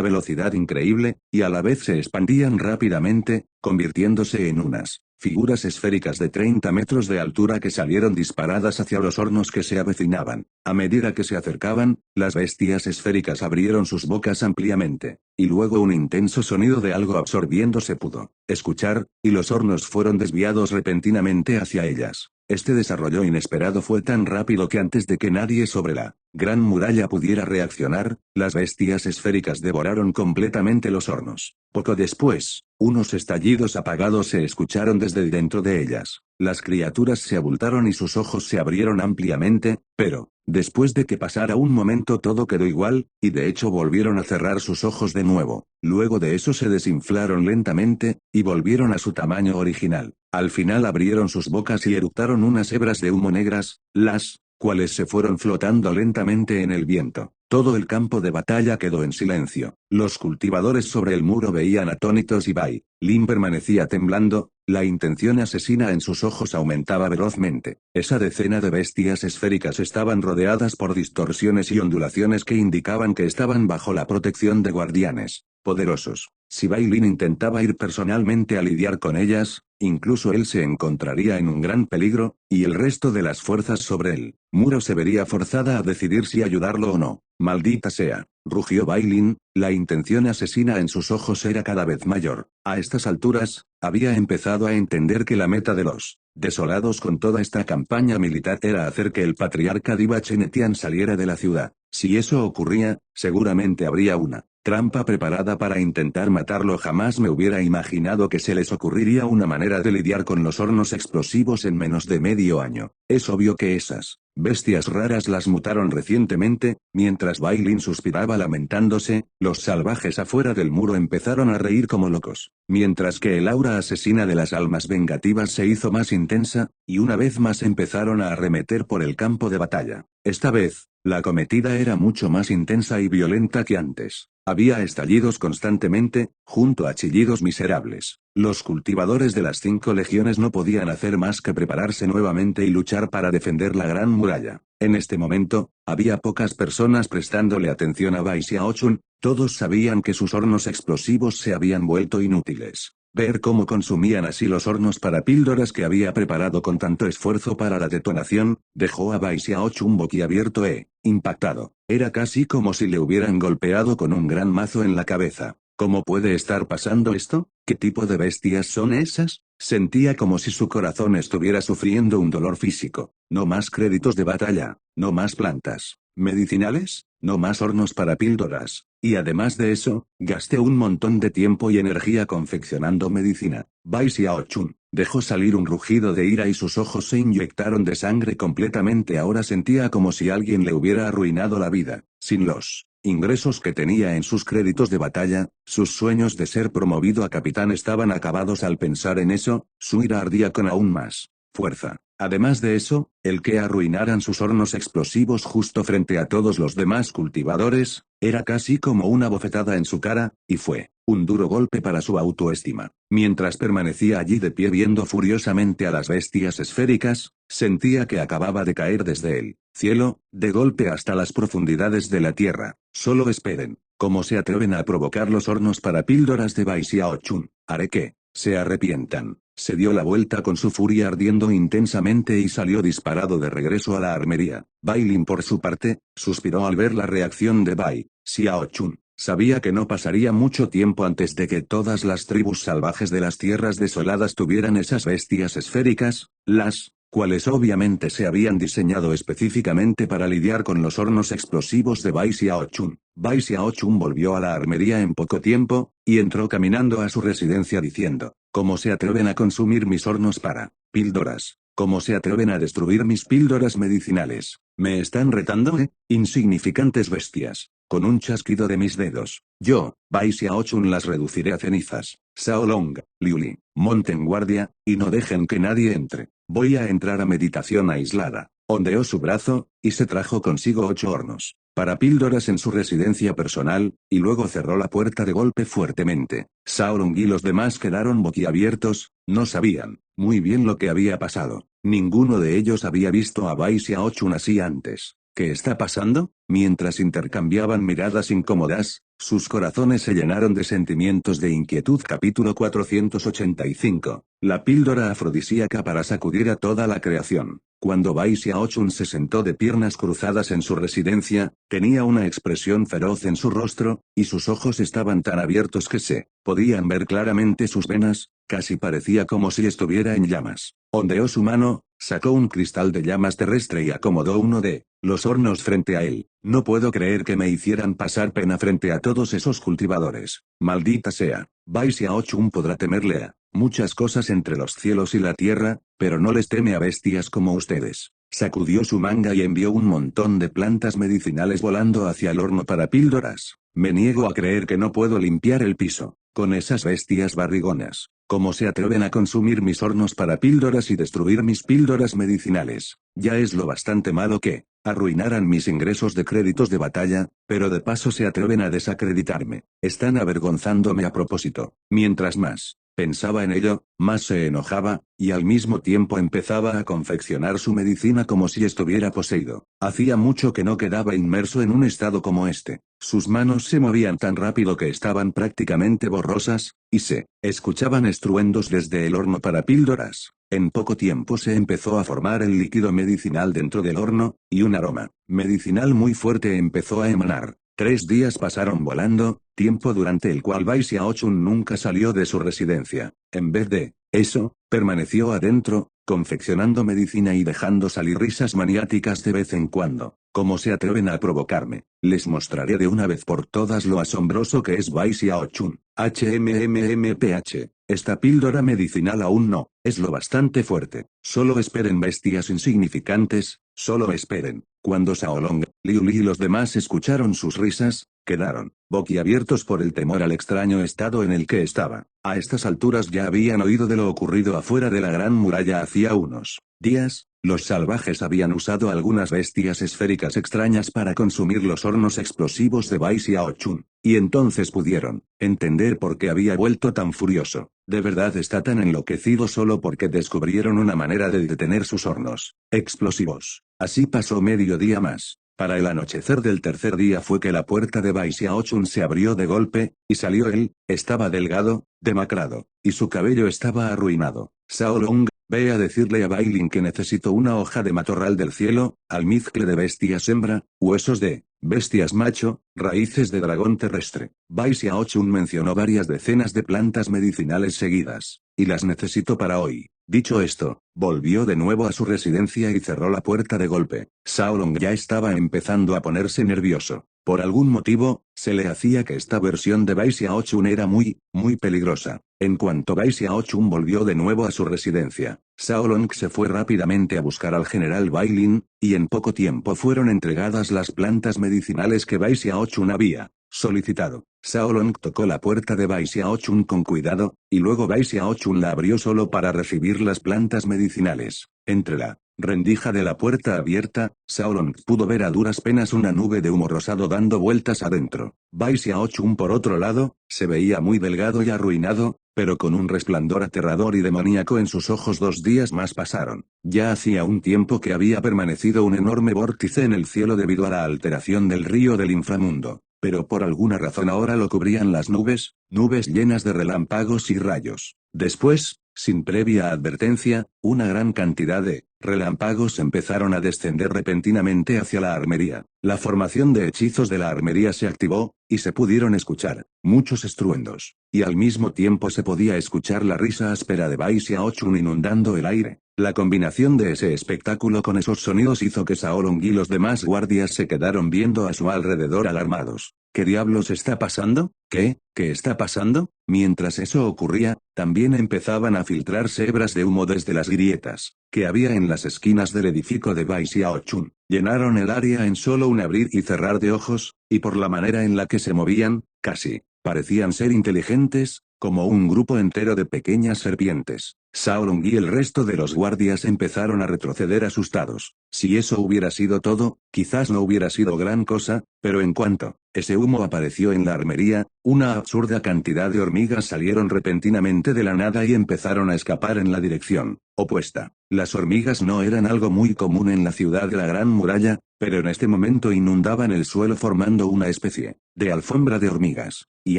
velocidad increíble, y a la vez se expandían rápidamente, convirtiéndose en unas figuras esféricas de 30 metros de altura que salieron disparadas hacia los hornos que se avecinaban. A medida que se acercaban, las bestias esféricas abrieron sus bocas ampliamente, y luego un intenso sonido de algo absorbiendo se pudo escuchar, y los hornos fueron desviados repentinamente hacia ellas. Este desarrollo inesperado fue tan rápido que antes de que nadie sobre la gran muralla pudiera reaccionar, las bestias esféricas devoraron completamente los hornos. Poco después, unos estallidos apagados se escucharon desde dentro de ellas. Las criaturas se abultaron y sus ojos se abrieron ampliamente, pero, después de que pasara un momento todo quedó igual, y de hecho volvieron a cerrar sus ojos de nuevo. Luego de eso se desinflaron lentamente, y volvieron a su tamaño original. Al final abrieron sus bocas y eructaron unas hebras de humo negras, las cuales se fueron flotando lentamente en el viento. Todo el campo de batalla quedó en silencio. Los cultivadores sobre el muro veían atónitos y Bai Lin permanecía temblando, la intención asesina en sus ojos aumentaba velozmente. Esa decena de bestias esféricas estaban rodeadas por distorsiones y ondulaciones que indicaban que estaban bajo la protección de guardianes poderosos. Si Bai Lin intentaba ir personalmente a lidiar con ellas, incluso él se encontraría en un gran peligro, y el resto de las fuerzas sobre el muro se vería forzada a decidir si ayudarlo o no. Maldita sea, rugió Bai Lin, la intención asesina en sus ojos era cada vez mayor. A estas alturas, había empezado a entender que la meta de los desolados con toda esta campaña militar era hacer que el patriarca Diba Chenetian saliera de la ciudad. Si eso ocurría, seguramente habría una trampa preparada para intentar matarlo. Jamás me hubiera imaginado que se les ocurriría una manera de lidiar con los hornos explosivos en menos de medio año. Es obvio que esas bestias raras las mutaron recientemente. Mientras Bai Lin suspiraba lamentándose, los salvajes afuera del muro empezaron a reír como locos, mientras que el aura asesina de las almas vengativas se hizo más intensa, y una vez más empezaron a arremeter por el campo de batalla. Esta vez, la acometida era mucho más intensa y violenta que antes. Había estallidos constantemente, junto a chillidos miserables. Los cultivadores de las 5 legiones no podían hacer más que prepararse nuevamente y luchar para defender la gran muralla. En este momento, había pocas personas prestándole atención a Bai Xiaochun, todos sabían que sus hornos explosivos se habían vuelto inútiles. Ver cómo consumían así los hornos para píldoras que había preparado con tanto esfuerzo para la detonación, dejó a Bai Xiaochun boquiabierto e impactado. Era casi como si le hubieran golpeado con un gran mazo en la cabeza. ¿Cómo puede estar pasando esto? ¿Qué tipo de bestias son esas? Sentía como si su corazón estuviera sufriendo un dolor físico. No más créditos de batalla, no más plantas medicinales, no más hornos para píldoras. Y además de eso, gasté un montón de tiempo y energía confeccionando medicina. Bai Xiaochun dejó salir un rugido de ira y sus ojos se inyectaron de sangre completamente. Ahora sentía como si alguien le hubiera arruinado la vida. Sin los ingresos que tenía en sus créditos de batalla, sus sueños de ser promovido a capitán estaban acabados. Al pensar en eso, su ira ardía con aún más fuerza. Además de eso, el que arruinaran sus hornos explosivos justo frente a todos los demás cultivadores, era casi como una bofetada en su cara, y fue un duro golpe para su autoestima. Mientras permanecía allí de pie viendo furiosamente a las bestias esféricas, sentía que acababa de caer desde el cielo, de golpe hasta las profundidades de la tierra. Solo esperen, ¿cómo se atreven a provocar los hornos para píldoras de Bai Xiaochun? Haré que se arrepientan. Se dio la vuelta con su furia ardiendo intensamente y salió disparado de regreso a la armería. Bai Lin por su parte, suspiró al ver la reacción de Bai Xiaochun. Sabía que no pasaría mucho tiempo antes de que todas las tribus salvajes de las tierras desoladas tuvieran esas bestias esféricas, las cuales obviamente se habían diseñado específicamente para lidiar con los hornos explosivos de Bai Xiaochun. Bai Xiaochun volvió a la armería en poco tiempo, y entró caminando a su residencia diciendo: ¿Cómo se atreven a consumir mis hornos para píldoras? ¿Cómo se atreven a destruir mis píldoras medicinales? ¿Me están retando, insignificantes bestias? Con un chasquido de mis dedos, yo, Bai Xiaochun, las reduciré a cenizas. Shao Long, Liu Li, monten guardia, y no dejen que nadie entre. Voy a entrar a meditación aislada. Ondeó su brazo, y se trajo consigo 8 hornos para píldoras en su residencia personal, y luego cerró la puerta de golpe fuertemente. Shao Long y los demás quedaron boquiabiertos, no sabían muy bien lo que había pasado. Ninguno de ellos había visto a Bai Xiaochun así antes. ¿Qué está pasando? Mientras intercambiaban miradas incómodas, sus corazones se llenaron de sentimientos de inquietud. Capítulo 485. La píldora afrodisíaca para sacudir a toda la creación. Cuando Bai Xiaochun se sentó de piernas cruzadas en su residencia, tenía una expresión feroz en su rostro, y sus ojos estaban tan abiertos que se podían ver claramente sus venas, casi parecía como si estuviera en llamas. Ondeó su mano, sacó un cristal de llamas terrestre y acomodó uno de los hornos frente a él. No puedo creer que me hicieran pasar pena frente a todos esos cultivadores. Maldita sea. Bai Xiaochun podrá temerle a muchas cosas entre los cielos y la tierra, pero no les teme a bestias como ustedes. Sacudió su manga y envió un montón de plantas medicinales volando hacia el horno para píldoras. Me niego a creer que no puedo limpiar el piso con esas bestias barrigonas. ¿Cómo se atreven a consumir mis hornos para píldoras y destruir mis píldoras medicinales? Ya es lo bastante malo que arruinaran mis ingresos de créditos de batalla, pero de paso se atreven a desacreditarme. Están avergonzándome a propósito. Mientras más pensaba en ello, más se enojaba, y al mismo tiempo empezaba a confeccionar su medicina como si estuviera poseído. Hacía mucho que no quedaba inmerso en un estado como este. Sus manos se movían tan rápido que estaban prácticamente borrosas, y se escuchaban estruendos desde el horno para píldoras. En poco tiempo se empezó a formar el líquido medicinal dentro del horno, y un aroma medicinal muy fuerte empezó a emanar. 3 días pasaron volando, tiempo durante el cual Bai Xiaochun nunca salió de su residencia. En vez de eso, permaneció adentro, confeccionando medicina y dejando salir risas maniáticas de vez en cuando. ¿Cómo se atreven a provocarme? Les mostraré de una vez por todas lo asombroso que es Bai Xiaochun. HMMMPH. Esta píldora medicinal aún no es lo bastante fuerte. Solo esperen, bestias insignificantes, solo esperen. Cuando Shao Long, Liu Li y los demás escucharon sus risas, quedaron boquiabiertos por el temor al extraño estado en el que estaba. A estas alturas ya habían oído de lo ocurrido afuera de la gran muralla hacía unos días. Los salvajes habían usado algunas bestias esféricas extrañas para consumir los hornos explosivos de Bai Xiaochun, y entonces pudieron entender por qué había vuelto tan furioso. De verdad está tan enloquecido solo porque descubrieron una manera de detener sus hornos explosivos. Así pasó medio día más. Para el anochecer del tercer día fue que la puerta de Bai Xiaochun se abrió de golpe, y salió él. Estaba delgado, demacrado, y su cabello estaba arruinado. Shao Long, ve a decirle a Bai Lin que necesito una hoja de matorral del cielo, almizcle de bestias hembra, huesos de bestias macho, raíces de dragón terrestre. Bai Xiaochun mencionó varias decenas de plantas medicinales seguidas, y las necesito para hoy. Dicho esto, volvió de nuevo a su residencia y cerró la puerta de golpe. Shao Long ya estaba empezando a ponerse nervioso. Por algún motivo, se le hacía que esta versión de Bai Xiaochun era muy peligrosa. En cuanto Bai Xiaochun volvió de nuevo a su residencia, Shao Long se fue rápidamente a buscar al general Bai Lin, y en poco tiempo fueron entregadas las plantas medicinales que Bai Xiaochun había solicitado. Shao Long tocó la puerta de Bai Xiaochun con cuidado, y luego Bai Xiaochun la abrió solo para recibir las plantas medicinales. Entre la rendija de la puerta abierta, Shao Long pudo ver a duras penas una nube de humo rosado dando vueltas adentro. Bai Xiaochun, por otro lado, se veía muy delgado y arruinado, pero con un resplandor aterrador y demoníaco en sus ojos. 2 días más pasaron. Ya hacía un tiempo que había permanecido un enorme vórtice en el cielo debido a la alteración del río del inframundo, pero por alguna razón ahora lo cubrían las nubes llenas de relámpagos y rayos. Después, sin previa advertencia, una gran cantidad de relámpagos empezaron a descender repentinamente hacia la armería. La formación de hechizos de la armería se activó, y se pudieron escuchar muchos estruendos, y al mismo tiempo se podía escuchar la risa áspera de Bai Xiaochun inundando el aire. La combinación de ese espectáculo con esos sonidos hizo que Shaolong y los demás guardias se quedaron viendo a su alrededor alarmados. ¿Qué diablos está pasando? ¿Qué? ¿Qué está pasando? Mientras eso ocurría, también empezaban a filtrarse hebras de humo desde las grietas que había en las esquinas del edificio de Bai Xiaochun. Llenaron el área en solo un abrir y cerrar de ojos, y por la manera en la que se movían, casi parecían ser inteligentes, como un grupo entero de pequeñas serpientes. Shaolong y el resto de los guardias empezaron a retroceder asustados. Si eso hubiera sido todo, quizás no hubiera sido gran cosa, pero en cuanto ese humo apareció en la armería, una absurda cantidad de hormigas salieron repentinamente de la nada y empezaron a escapar en la dirección opuesta. Las hormigas no eran algo muy común en la ciudad de la Gran Muralla, pero en este momento inundaban el suelo formando una especie de alfombra de hormigas. Y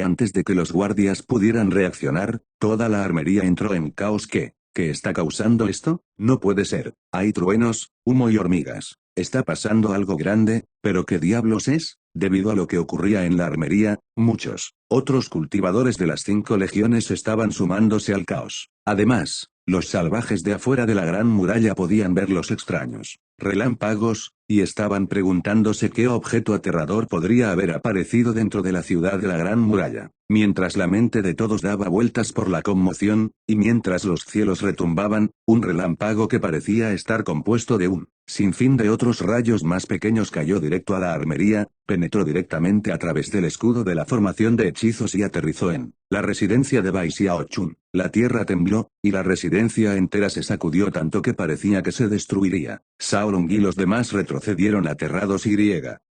antes de que los guardias pudieran reaccionar, toda la armería entró en caos. ¿Qué está causando esto? No puede ser. Hay truenos, humo y hormigas. Está pasando algo grande, pero ¿qué diablos es? Debido a lo que ocurría en la armería, muchos otros cultivadores de las 5 legiones estaban sumándose al caos. Además, los salvajes de afuera de la Gran Muralla podían ver los extraños relámpagos, y estaban preguntándose qué objeto aterrador podría haber aparecido dentro de la ciudad de la Gran Muralla. Mientras la mente de todos daba vueltas por la conmoción, y mientras los cielos retumbaban, un relámpago que parecía estar compuesto de un sinfín de otros rayos más pequeños cayó directo a la armería, penetró directamente a través del escudo de la formación de hechizos y aterrizó en la residencia de Bai Xiaochun. La tierra tembló, y la residencia entera se sacudió tanto que parecía que se destruiría. Shaolong y los demás retrocedieron aterrados y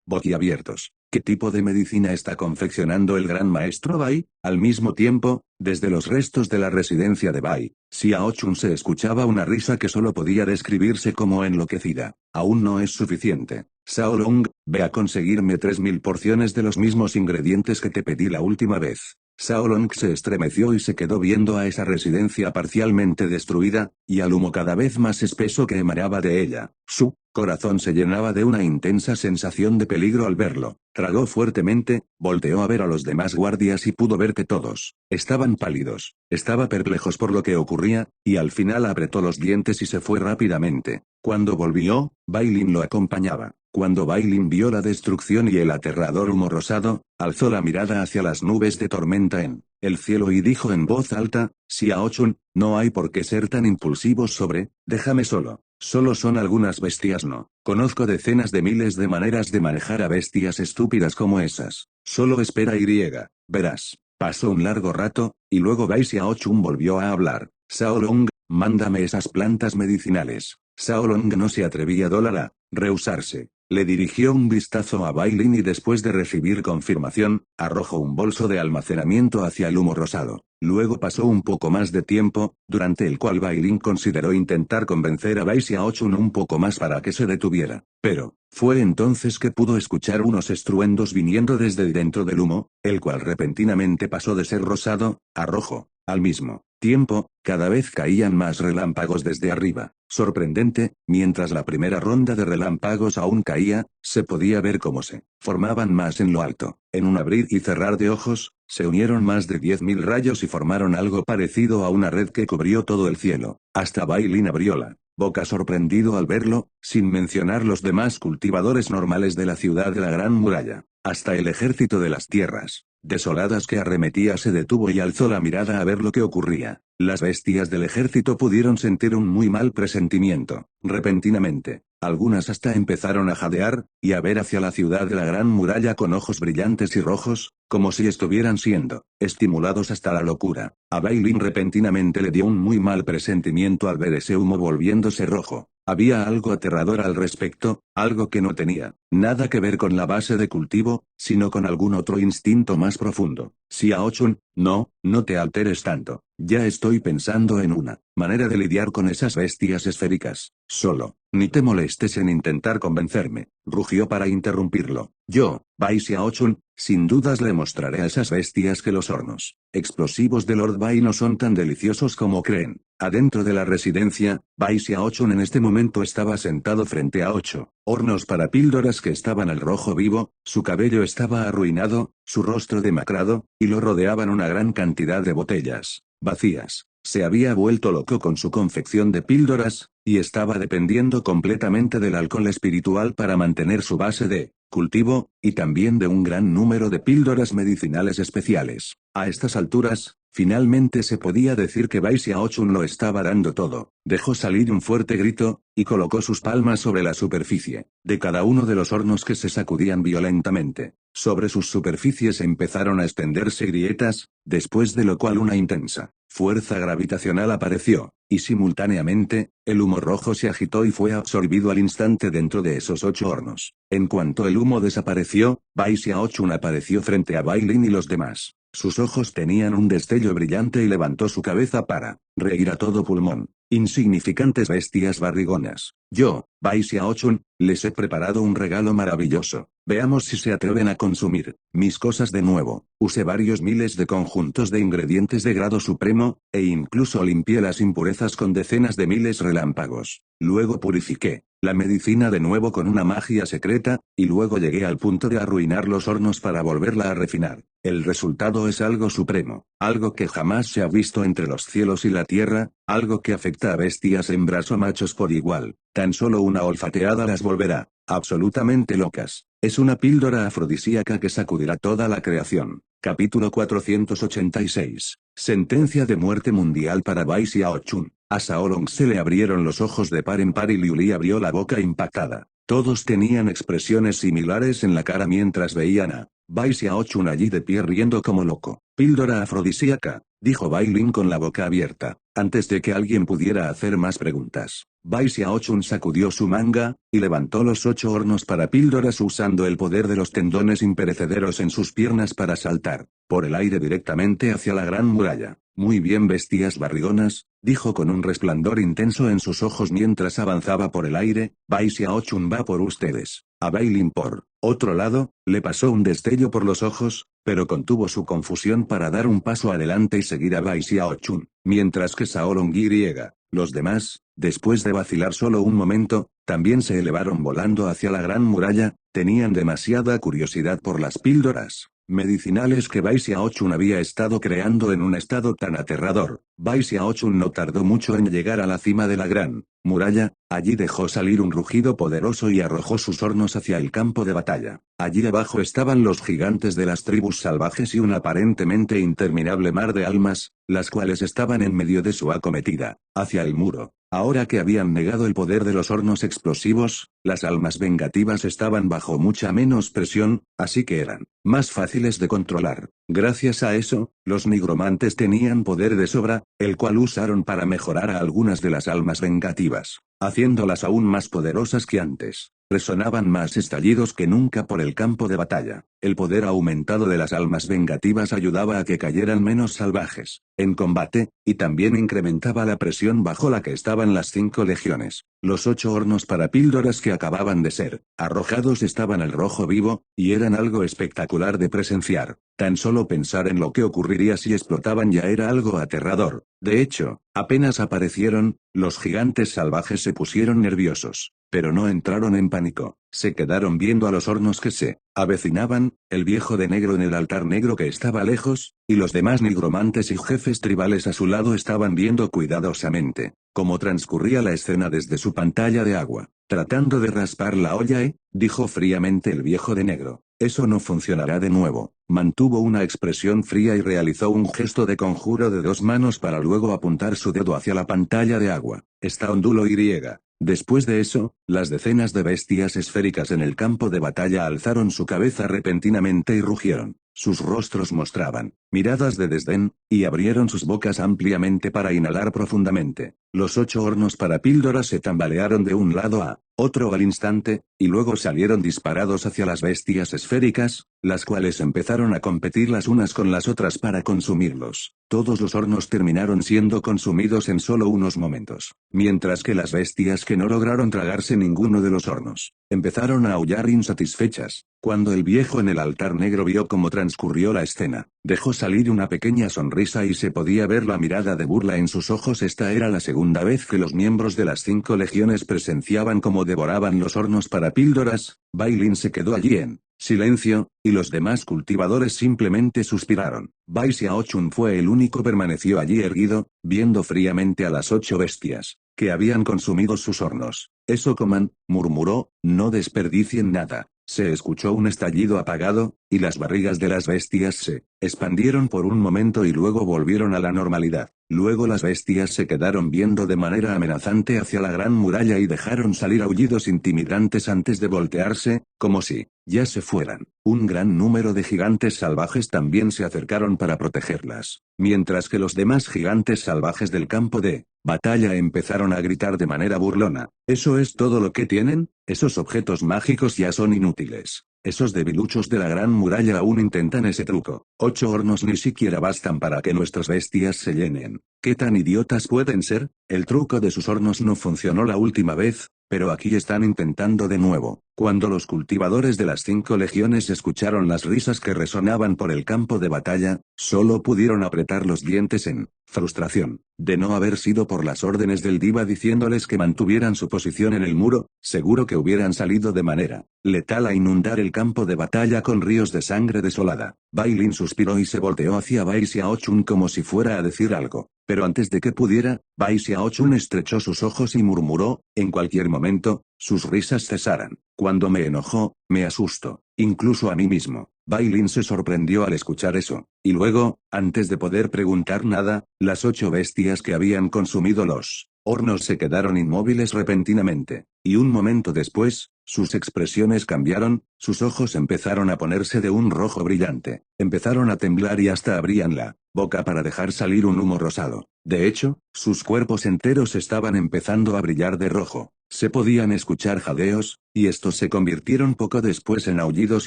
boquiabiertos. ¿Qué tipo de medicina está confeccionando el gran maestro Bai? Al mismo tiempo, desde los restos de la residencia de Bai Xiaochun se escuchaba una risa que solo podía describirse como enloquecida. Aún no es suficiente. Shaolong, ve a conseguirme 3000 porciones de los mismos ingredientes que te pedí la última vez. Shaolong se estremeció y se quedó viendo a esa residencia parcialmente destruida, y al humo cada vez más espeso que emanaba de ella. Su corazón se llenaba de una intensa sensación de peligro al verlo. Tragó fuertemente, volteó a ver a los demás guardias y pudo ver que todos estaban pálidos. Estaba perplejos por lo que ocurría, y al final apretó los dientes y se fue rápidamente. Cuando volvió, Bai Lin lo acompañaba. Cuando Bai Lin vio la destrucción y el aterrador humo rosado, alzó la mirada hacia las nubes de tormenta en el cielo y dijo en voz alta: Xiaochun, no hay por qué ser tan impulsivos déjame solo. Solo son algunas bestias. No conozco decenas de miles de maneras de manejar a bestias estúpidas como esas. Solo espera y verás. Pasó un largo rato, y luego Bai Xiaochun volvió a hablar. Shaolong, mándame esas plantas medicinales. Shaolong no se atrevía a rehusarse. Le dirigió un vistazo a Bai Lin y después de recibir confirmación, arrojó un bolso de almacenamiento hacia el humo rosado. Luego pasó un poco más de tiempo, durante el cual Bai Lin consideró intentar convencer a Bai Xiaochun un poco más para que se detuviera. Pero, fue entonces que pudo escuchar unos estruendos viniendo desde dentro del humo, el cual repentinamente pasó de ser rosado a rojo. Al mismo tiempo, cada vez caían más relámpagos desde arriba. Sorprendente, mientras la primera ronda de relámpagos aún caía, se podía ver cómo se formaban más en lo alto. En un abrir y cerrar de ojos, se unieron más de 10.000 rayos y formaron algo parecido a una red que cubrió todo el cielo. Hasta Bai Lin abrió la boca sorprendido al verlo, sin mencionar los demás cultivadores normales de la ciudad de la Gran Muralla. Hasta el ejército de las tierras desoladas que arremetía se detuvo y alzó la mirada a ver lo que ocurría. Las bestias del ejército pudieron sentir un muy mal presentimiento. Repentinamente, algunas hasta empezaron a jadear, y a ver hacia la ciudad de la Gran Muralla con ojos brillantes y rojos, como si estuvieran siendo estimulados hasta la locura. A Bai Lin repentinamente le dio un muy mal presentimiento al ver ese humo volviéndose rojo. Había algo aterrador al respecto, algo que no tenía nada que ver con la base de cultivo, sino con algún otro instinto más profundo. Xiaochun, no te alteres tanto. Ya estoy pensando en una manera de lidiar con esas bestias esféricas. Solo, ni te molestes en intentar convencerme, rugió para interrumpirlo. Yo, Bai Xiaochun, sin dudas le mostraré a esas bestias que los hornos explosivos de Lord Bai no son tan deliciosos como creen. Adentro de la residencia, Bai Xiaochun en este momento estaba sentado frente a 8 hornos para píldoras que estaban al rojo vivo, su cabello estaba arruinado, su rostro demacrado, y lo rodeaban una gran cantidad de botellas vacías. Se había vuelto loco con su confección de píldoras, y estaba dependiendo completamente del alcohol espiritual para mantener su base de cultivo, y también de un gran número de píldoras medicinales especiales. A estas alturas, finalmente se podía decir que Bai Xiaochun lo estaba dando todo. Dejó salir un fuerte grito, y colocó sus palmas sobre la superficie de cada uno de los hornos que se sacudían violentamente. Sobre sus superficies empezaron a extenderse grietas, después de lo cual una intensa fuerza gravitacional apareció, y simultáneamente, el humo rojo se agitó y fue absorbido al instante dentro de esos 8 hornos. En cuanto el humo desapareció, Bai Xiaochun apareció frente a Bai Lin y los demás. Sus ojos tenían un destello brillante y levantó su cabeza para reír a todo pulmón. Insignificantes bestias barrigonas. Yo, Bai Xiaochun, les he preparado un regalo maravilloso. Veamos si se atreven a consumir mis cosas de nuevo. Usé varios miles de conjuntos de ingredientes de grado supremo, e incluso limpié las impurezas con decenas de miles relámpagos. Luego purifiqué la medicina de nuevo con una magia secreta, y luego llegué al punto de arruinar los hornos para volverla a refinar. El resultado es algo supremo, algo que jamás se ha visto entre los cielos y la tierra, algo que afecta a bestias hembras o machos por igual. Tan solo una olfateada las volverá absolutamente locas. Es una píldora afrodisíaca que sacudirá toda la creación. Capítulo 486. Sentencia de muerte mundial para Bai Xiaochun. A Shaolong se le abrieron los ojos de par en par y Liu Li abrió la boca impactada. Todos tenían expresiones similares en la cara mientras veían a Bai Xiaochun allí de pie riendo como loco. Píldora afrodisíaca, dijo Bai Lin con la boca abierta, antes de que alguien pudiera hacer más preguntas. Bai Xiaochun sacudió su manga, y levantó los 8 hornos para píldoras usando el poder de los tendones imperecederos en sus piernas para saltar por el aire directamente hacia la gran muralla. Muy bien bestias barrigonas, dijo con un resplandor intenso en sus ojos mientras avanzaba por el aire, Bai Xiaochun va por ustedes. A Bai Lin por otro lado, le pasó un destello por los ojos, pero contuvo su confusión para dar un paso adelante y seguir a Bai Xiaochun, mientras que Shaolong y los demás, después de vacilar solo un momento, también se elevaron volando hacia la gran muralla. Tenían demasiada curiosidad por las píldoras medicinales que Bai Xiaochun había estado creando en un estado tan aterrador. Bai Xiaochun no tardó mucho en llegar a la cima de la gran muralla, allí dejó salir un rugido poderoso y arrojó sus hornos hacia el campo de batalla. Allí abajo estaban los gigantes de las tribus salvajes y un aparentemente interminable mar de almas, las cuales estaban en medio de su acometida, hacia el muro. Ahora que habían negado el poder de los hornos explosivos, las almas vengativas estaban bajo mucha menos presión, así que eran más fáciles de controlar. Gracias a eso, los nigromantes tenían poder de sobra, el cual usaron para mejorar a algunas de las almas vengativas, haciéndolas aún más poderosas que antes. Resonaban más estallidos que nunca por el campo de batalla. El poder aumentado de las almas vengativas ayudaba a que cayeran menos salvajes en combate, y también incrementaba la presión bajo la que estaban las 5 legiones. Los 8 hornos para píldoras que acababan de ser arrojados estaban al rojo vivo, y eran algo espectacular de presenciar. Tan solo pensar en lo que ocurriría si explotaban ya era algo aterrador. De hecho, apenas aparecieron, los gigantes salvajes se pusieron nerviosos, pero no entraron en pánico. Se quedaron viendo a los hornos que se avecinaban, el viejo de negro en el altar negro que estaba lejos, y los demás nigromantes y jefes tribales a su lado estaban viendo cuidadosamente cómo transcurría la escena desde su pantalla de agua. Tratando de raspar la olla, dijo fríamente el viejo de negro. Eso no funcionará de nuevo. Mantuvo una expresión fría y realizó un gesto de conjuro de 2 manos para luego apuntar su dedo hacia la pantalla de agua. Está ondulo y. Después de eso, las decenas de bestias esféricas en el campo de batalla alzaron su cabeza repentinamente y rugieron. Sus rostros mostraban miradas de desdén, y abrieron sus bocas ampliamente para inhalar profundamente. Los 8 hornos para píldoras se tambalearon de un lado a otro al instante, y luego salieron disparados hacia las bestias esféricas, las cuales empezaron a competir las unas con las otras para consumirlos. Todos los hornos terminaron siendo consumidos en solo unos momentos, mientras que las bestias que no lograron tragarse ninguno de los hornos empezaron a aullar insatisfechas. Cuando el viejo en el altar negro vio cómo transcurrió la escena, dejó salir una pequeña sonrisa y se podía ver la mirada de burla en sus ojos. Esta era la segunda vez que los miembros de las 5 legiones presenciaban cómo devoraban los hornos para píldoras. Bai Lin se quedó allí en silencio, y los demás cultivadores simplemente suspiraron. Bai Xiaochun fue el único permaneció allí erguido, viendo fríamente a las 8 bestias. que habían consumido sus hornos. Eso coman, murmuró, no desperdicien nada. Se escuchó un estallido apagado, y las barrigas de las bestias se expandieron por un momento y luego volvieron a la normalidad. Luego las bestias se quedaron viendo de manera amenazante hacia la gran muralla y dejaron salir aullidos intimidantes antes de voltearse, como si ya se fueran. Un gran número de gigantes salvajes también se acercaron para protegerlas, mientras que los demás gigantes salvajes del campo de batalla empezaron a gritar de manera burlona. ¿Eso es todo lo que tienen? Esos objetos mágicos ya son inútiles. Esos debiluchos de la gran muralla aún intentan ese truco. 8 hornos ni siquiera bastan para que nuestras bestias se llenen. ¿Qué tan idiotas pueden ser? El truco de sus hornos no funcionó la última vez, pero aquí están intentando de nuevo. Cuando los cultivadores de las 5 legiones escucharon las risas que resonaban por el campo de batalla, solo pudieron apretar los dientes en frustración. De no haber sido por las órdenes del diva diciéndoles que mantuvieran su posición en el muro, seguro que hubieran salido de manera letal a inundar el campo de batalla con ríos de sangre desolada. Bailin suspiró y se volteó hacia Bai Xiaochun como si fuera a decir algo. Pero antes de que pudiera, Bai Xiaochun estrechó sus ojos y murmuró, en cualquier momento, sus risas cesarán. Cuando me enojo, me asusto, incluso a mí mismo. Bailin se sorprendió al escuchar eso, y luego, antes de poder preguntar nada, las 8 bestias que habían consumido los hornos se quedaron inmóviles repentinamente, y un momento después, sus expresiones cambiaron, sus ojos empezaron a ponerse de un rojo brillante, empezaron a temblar y hasta abrían la boca para dejar salir un humo rosado. De hecho, sus cuerpos enteros estaban empezando a brillar de rojo. Se podían escuchar jadeos, y estos se convirtieron poco después en aullidos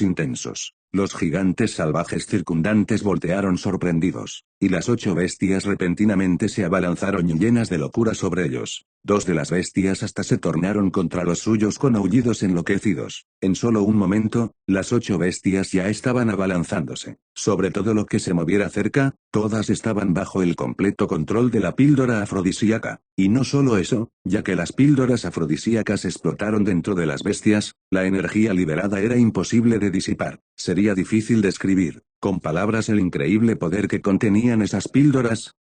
intensos. Los gigantes salvajes circundantes voltearon sorprendidos, y las 8 bestias repentinamente se abalanzaron llenas de locura sobre ellos. 2 de las bestias hasta se tornaron contra los suyos con aullidos enloquecidos. En solo un momento, las 8 bestias ya estaban abalanzándose sobre todo lo que se moviera cerca, todas estaban bajo el completo control de la píldora afrodisíaca. Y no solo eso, ya que las píldoras afrodisíacas explotaron dentro de las bestias, la energía liberada era imposible de disipar. Sería difícil describir, con palabras, el increíble poder que contenían esas píldoras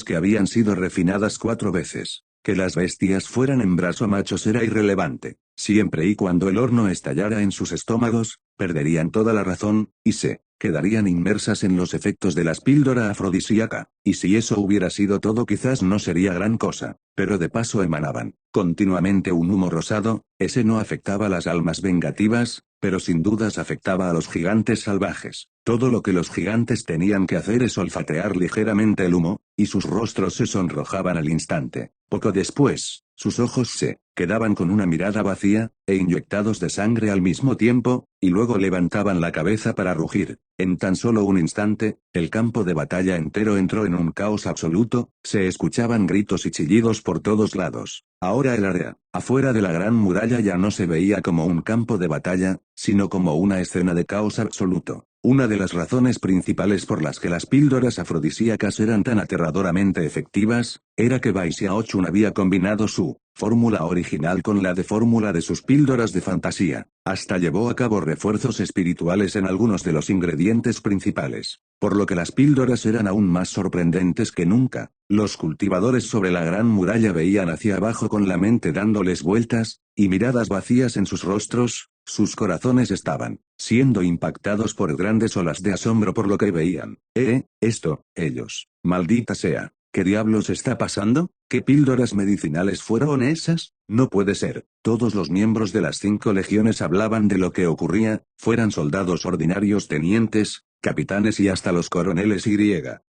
que habían sido refinadas 4 veces. Que las bestias fueran hembras o machos era irrelevante. Siempre y cuando el horno estallara en sus estómagos, perderían toda la razón, y se quedarían inmersas en los efectos de la píldora afrodisíaca. Y si eso hubiera sido todo, quizás no sería gran cosa, pero de paso emanaban continuamente un humo rosado. Ese no afectaba a las almas vengativas, pero sin dudas afectaba a los gigantes salvajes. Todo lo que los gigantes tenían que hacer es olfatear ligeramente el humo, y sus rostros se sonrojaban al instante. Poco después, sus ojos se quedaban con una mirada vacía, e inyectados de sangre al mismo tiempo, y luego levantaban la cabeza para rugir. En tan solo un instante, el campo de batalla entero entró en un caos absoluto, se escuchaban gritos y chillidos por todos lados. Ahora el área afuera de la gran muralla ya no se veía como un campo de batalla, sino como una escena de caos absoluto. Una de las razones principales por las que las píldoras afrodisíacas eran tan aterradoramente efectivas, era que Bai Xiaochun había combinado su fórmula original con la de fórmula de sus píldoras de fantasía. Hasta llevó a cabo refuerzos espirituales en algunos de los ingredientes principales, por lo que las píldoras eran aún más sorprendentes que nunca. Los cultivadores sobre la gran muralla veían hacia abajo con la mente dándoles vueltas, y miradas vacías en sus rostros. Sus corazones estaban siendo impactados por grandes olas de asombro por lo que veían. Ellos. Maldita sea. ¿Qué diablos está pasando? ¿Qué píldoras medicinales fueron esas? No puede ser. Todos los miembros de las 5 legiones hablaban de lo que ocurría, fueran soldados ordinarios, tenientes, capitanes y hasta los coroneles y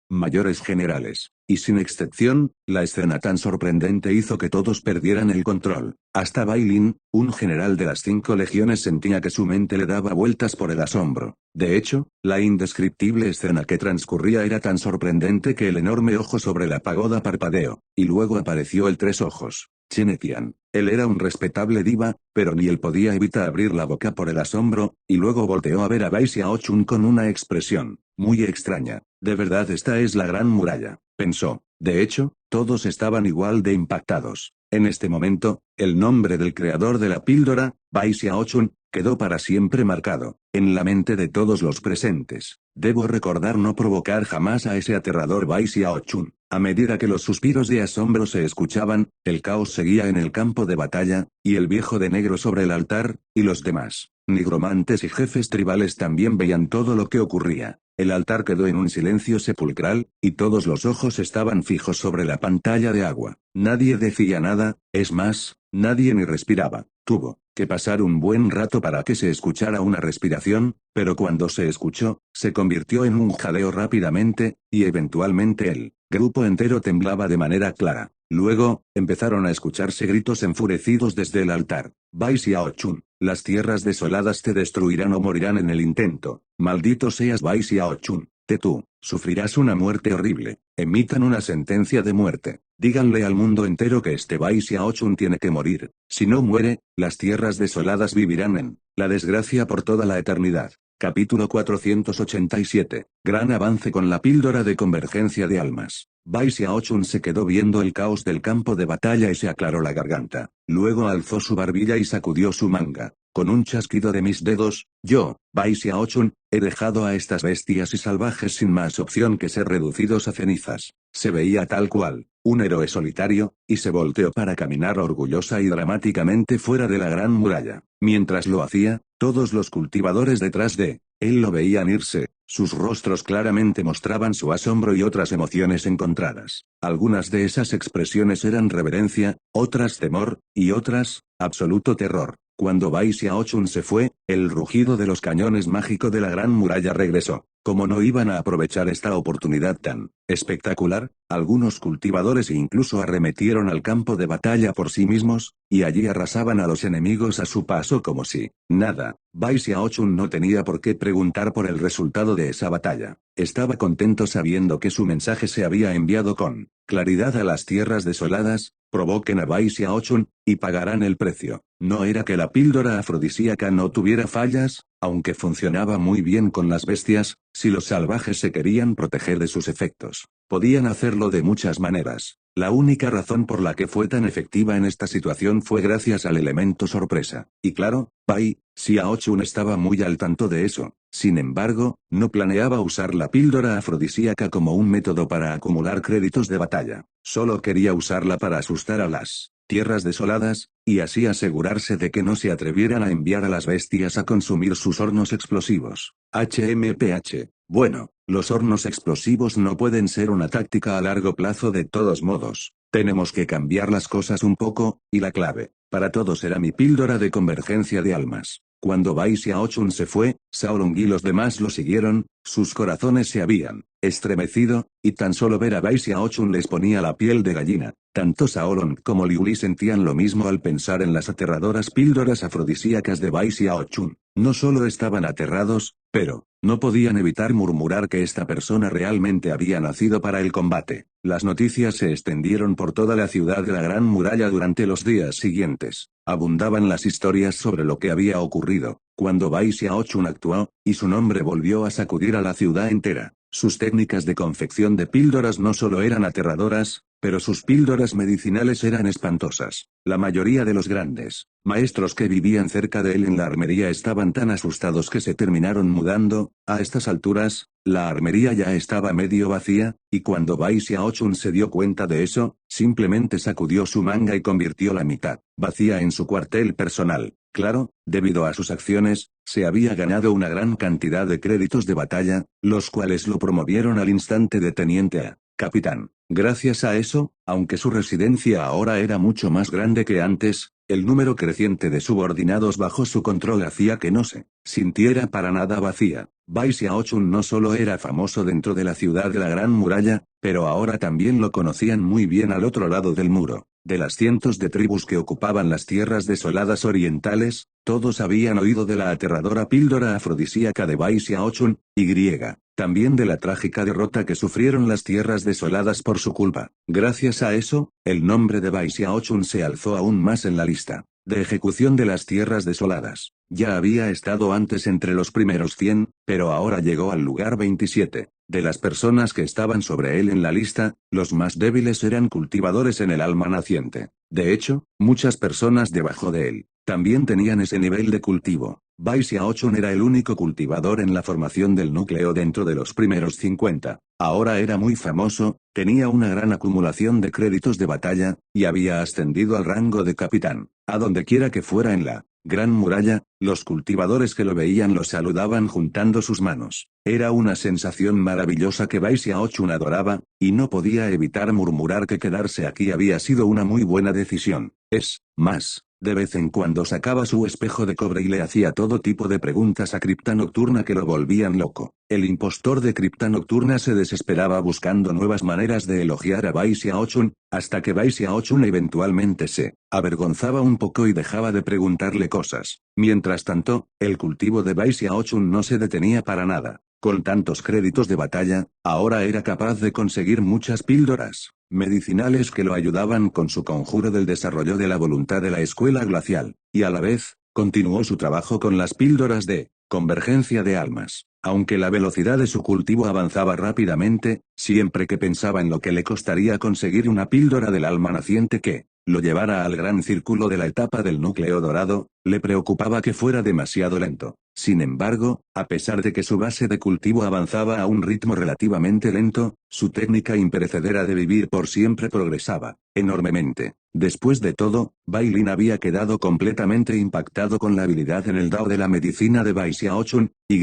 mayores generales. Y sin excepción, la escena tan sorprendente hizo que todos perdieran el control. Hasta Bailin, un general de las 5 legiones, sentía que su mente le daba vueltas por el asombro. De hecho, la indescriptible escena que transcurría era tan sorprendente que el enorme ojo sobre la pagoda parpadeó, y luego apareció el 3 ojos. Chenetian. Él era un respetable diva, pero ni él podía evitar abrir la boca por el asombro, y luego volteó a ver a Bai Xiaochun con una expresión muy extraña. De verdad, esta es la gran muralla, pensó. De hecho, todos estaban igual de impactados. En este momento, el nombre del creador de la píldora, Bai Xiaochun, quedó para siempre marcado en la mente de todos los presentes. Debo recordar no provocar jamás a ese aterrador Bai Xiaochun. A medida que los suspiros de asombro se escuchaban, el caos seguía en el campo de batalla, y el viejo de negro sobre el altar, y los demás nigromantes y jefes tribales también veían todo lo que ocurría. El altar quedó en un silencio sepulcral, y todos los ojos estaban fijos sobre la pantalla de agua. Nadie decía nada, es más, nadie ni respiraba. Tuvo que pasar un buen rato para que se escuchara una respiración, pero cuando se escuchó, se convirtió en un jadeo rápidamente, y eventualmente el grupo entero temblaba de manera clara. Luego, empezaron a escucharse gritos enfurecidos desde el altar. Bai Xiaochun, las tierras desoladas te destruirán o morirán en el intento. Maldito seas Bai Xiaochun, tú, sufrirás una muerte horrible. Emitan una sentencia de muerte. Díganle al mundo entero que este Bai Xiaochun tiene que morir. Si no muere, las tierras desoladas vivirán en la desgracia por toda la eternidad. Capítulo 487. Gran avance con la píldora de convergencia de almas. Bai Xiaochun se quedó viendo el caos del campo de batalla y se aclaró la garganta. Luego alzó su barbilla y sacudió su manga. Con un chasquido de mis dedos, yo, Bai Xiaochun, he dejado a estas bestias y salvajes sin más opción que ser reducidos a cenizas. Se veía tal cual, un héroe solitario, y se volteó para caminar orgullosa y dramáticamente fuera de la gran muralla. Mientras lo hacía, todos los cultivadores detrás de él lo veían irse, sus rostros claramente mostraban su asombro y otras emociones encontradas. Algunas de esas expresiones eran reverencia, otras temor, y otras, absoluto terror. Cuando Bai Xiaochun se fue, el rugido de los cañones mágico de la gran muralla regresó. Como no iban a aprovechar esta oportunidad tan espectacular, algunos cultivadores incluso arremetieron al campo de batalla por sí mismos, y allí arrasaban a los enemigos a su paso como si nada. Bai Xiaochun no tenía por qué preguntar por el resultado de esa batalla. Estaba contento sabiendo que su mensaje se había enviado con claridad a las tierras desoladas. Provoquen a Bai Xiaochun, y pagarán el precio. No era que la píldora afrodisíaca no tuviera fallas, aunque funcionaba muy bien con las bestias, si los salvajes se querían proteger de sus efectos. Podían hacerlo de muchas maneras. La única razón por la que fue tan efectiva en esta situación fue gracias al elemento sorpresa. Y claro, Bai Xiaochun estaba muy al tanto de eso. Sin embargo, no planeaba usar la píldora afrodisíaca como un método para acumular créditos de batalla. Solo quería usarla para asustar a las tierras desoladas, y así asegurarse de que no se atrevieran a enviar a las bestias a consumir sus hornos explosivos. HMPH. Bueno, los hornos explosivos no pueden ser una táctica a largo plazo de todos modos. Tenemos que cambiar las cosas un poco, y la clave para todo será mi píldora de convergencia de almas. Cuando Bai Xiaochun se fue, Shaolong y los demás lo siguieron, sus corazones se habían estremecido, y tan solo ver a Bai Xiaochun les ponía la piel de gallina. Tanto Shaolong como Liu Li sentían lo mismo al pensar en las aterradoras píldoras afrodisíacas de Bai Xiaochun. No solo estaban aterrados, pero no podían evitar murmurar que esta persona realmente había nacido para el combate. Las noticias se extendieron por toda la ciudad de la Gran Muralla durante los días siguientes. Abundaban las historias sobre lo que había ocurrido, cuando Bai Xiaochun actuó, y su nombre volvió a sacudir a la ciudad entera. Sus técnicas de confección de píldoras no solo eran aterradoras, pero sus píldoras medicinales eran espantosas. La mayoría de los grandes maestros que vivían cerca de él en la armería estaban tan asustados que se terminaron mudando. A estas alturas, la armería ya estaba medio vacía, y cuando Bai Xiaochun se dio cuenta de eso, simplemente sacudió su manga y convirtió la mitad vacía en su cuartel personal. Claro, debido a sus acciones, se había ganado una gran cantidad de créditos de batalla, los cuales lo promovieron al instante de teniente a capitán. Gracias a eso, aunque su residencia ahora era mucho más grande que antes, el número creciente de subordinados bajo su control hacía que no se sintiera para nada vacía. Bai Xiaochun no solo era famoso dentro de la ciudad de la Gran Muralla, pero ahora también lo conocían muy bien al otro lado del muro. De las cientos de tribus que ocupaban las tierras desoladas orientales, todos habían oído de la aterradora píldora afrodisíaca de Bai Xiaochun, y también de la trágica derrota que sufrieron las tierras desoladas por su culpa. Gracias a eso, el nombre de Bai Xiaochun se alzó aún más en la lista de ejecución de las tierras desoladas. Ya había estado antes entre los primeros 100, pero ahora llegó al lugar 27. De las personas que estaban sobre él en la lista, los más débiles eran cultivadores en el alma naciente. De hecho, muchas personas debajo de él también tenían ese nivel de cultivo. Bai Xiaochun era el único cultivador en la formación del núcleo dentro de los primeros 50. Ahora era muy famoso, tenía una gran acumulación de créditos de batalla, y había ascendido al rango de capitán. A donde quiera que fuera en la Gran Muralla, los cultivadores que lo veían lo saludaban juntando sus manos. Era una sensación maravillosa que Bai Xiaochun adoraba, y no podía evitar murmurar que quedarse aquí había sido una muy buena decisión. Es más, de vez en cuando sacaba su espejo de cobre y le hacía todo tipo de preguntas a Cripta Nocturna que lo volvían loco. El impostor de Cripta Nocturna se desesperaba buscando nuevas maneras de elogiar a Bai Xiaochun, hasta que Bai Xiaochun eventualmente se avergonzaba un poco y dejaba de preguntarle cosas. Mientras tanto, el cultivo de Bai Xiaochun no se detenía para nada. Con tantos créditos de batalla, ahora era capaz de conseguir muchas píldoras medicinales que lo ayudaban con su conjuro del desarrollo de la voluntad de la escuela glacial, y a la vez, continuó su trabajo con las píldoras de convergencia de almas. Aunque la velocidad de su cultivo avanzaba rápidamente, siempre que pensaba en lo que le costaría conseguir una píldora del alma naciente que lo llevara al gran círculo de la etapa del núcleo dorado, le preocupaba que fuera demasiado lento. Sin embargo, a pesar de que su base de cultivo avanzaba a un ritmo relativamente lento, su técnica imperecedera de vivir por siempre progresaba enormemente. Después de todo, Bai Lin había quedado completamente impactado con la habilidad en el Dao de la medicina de Bai Xiaochun, y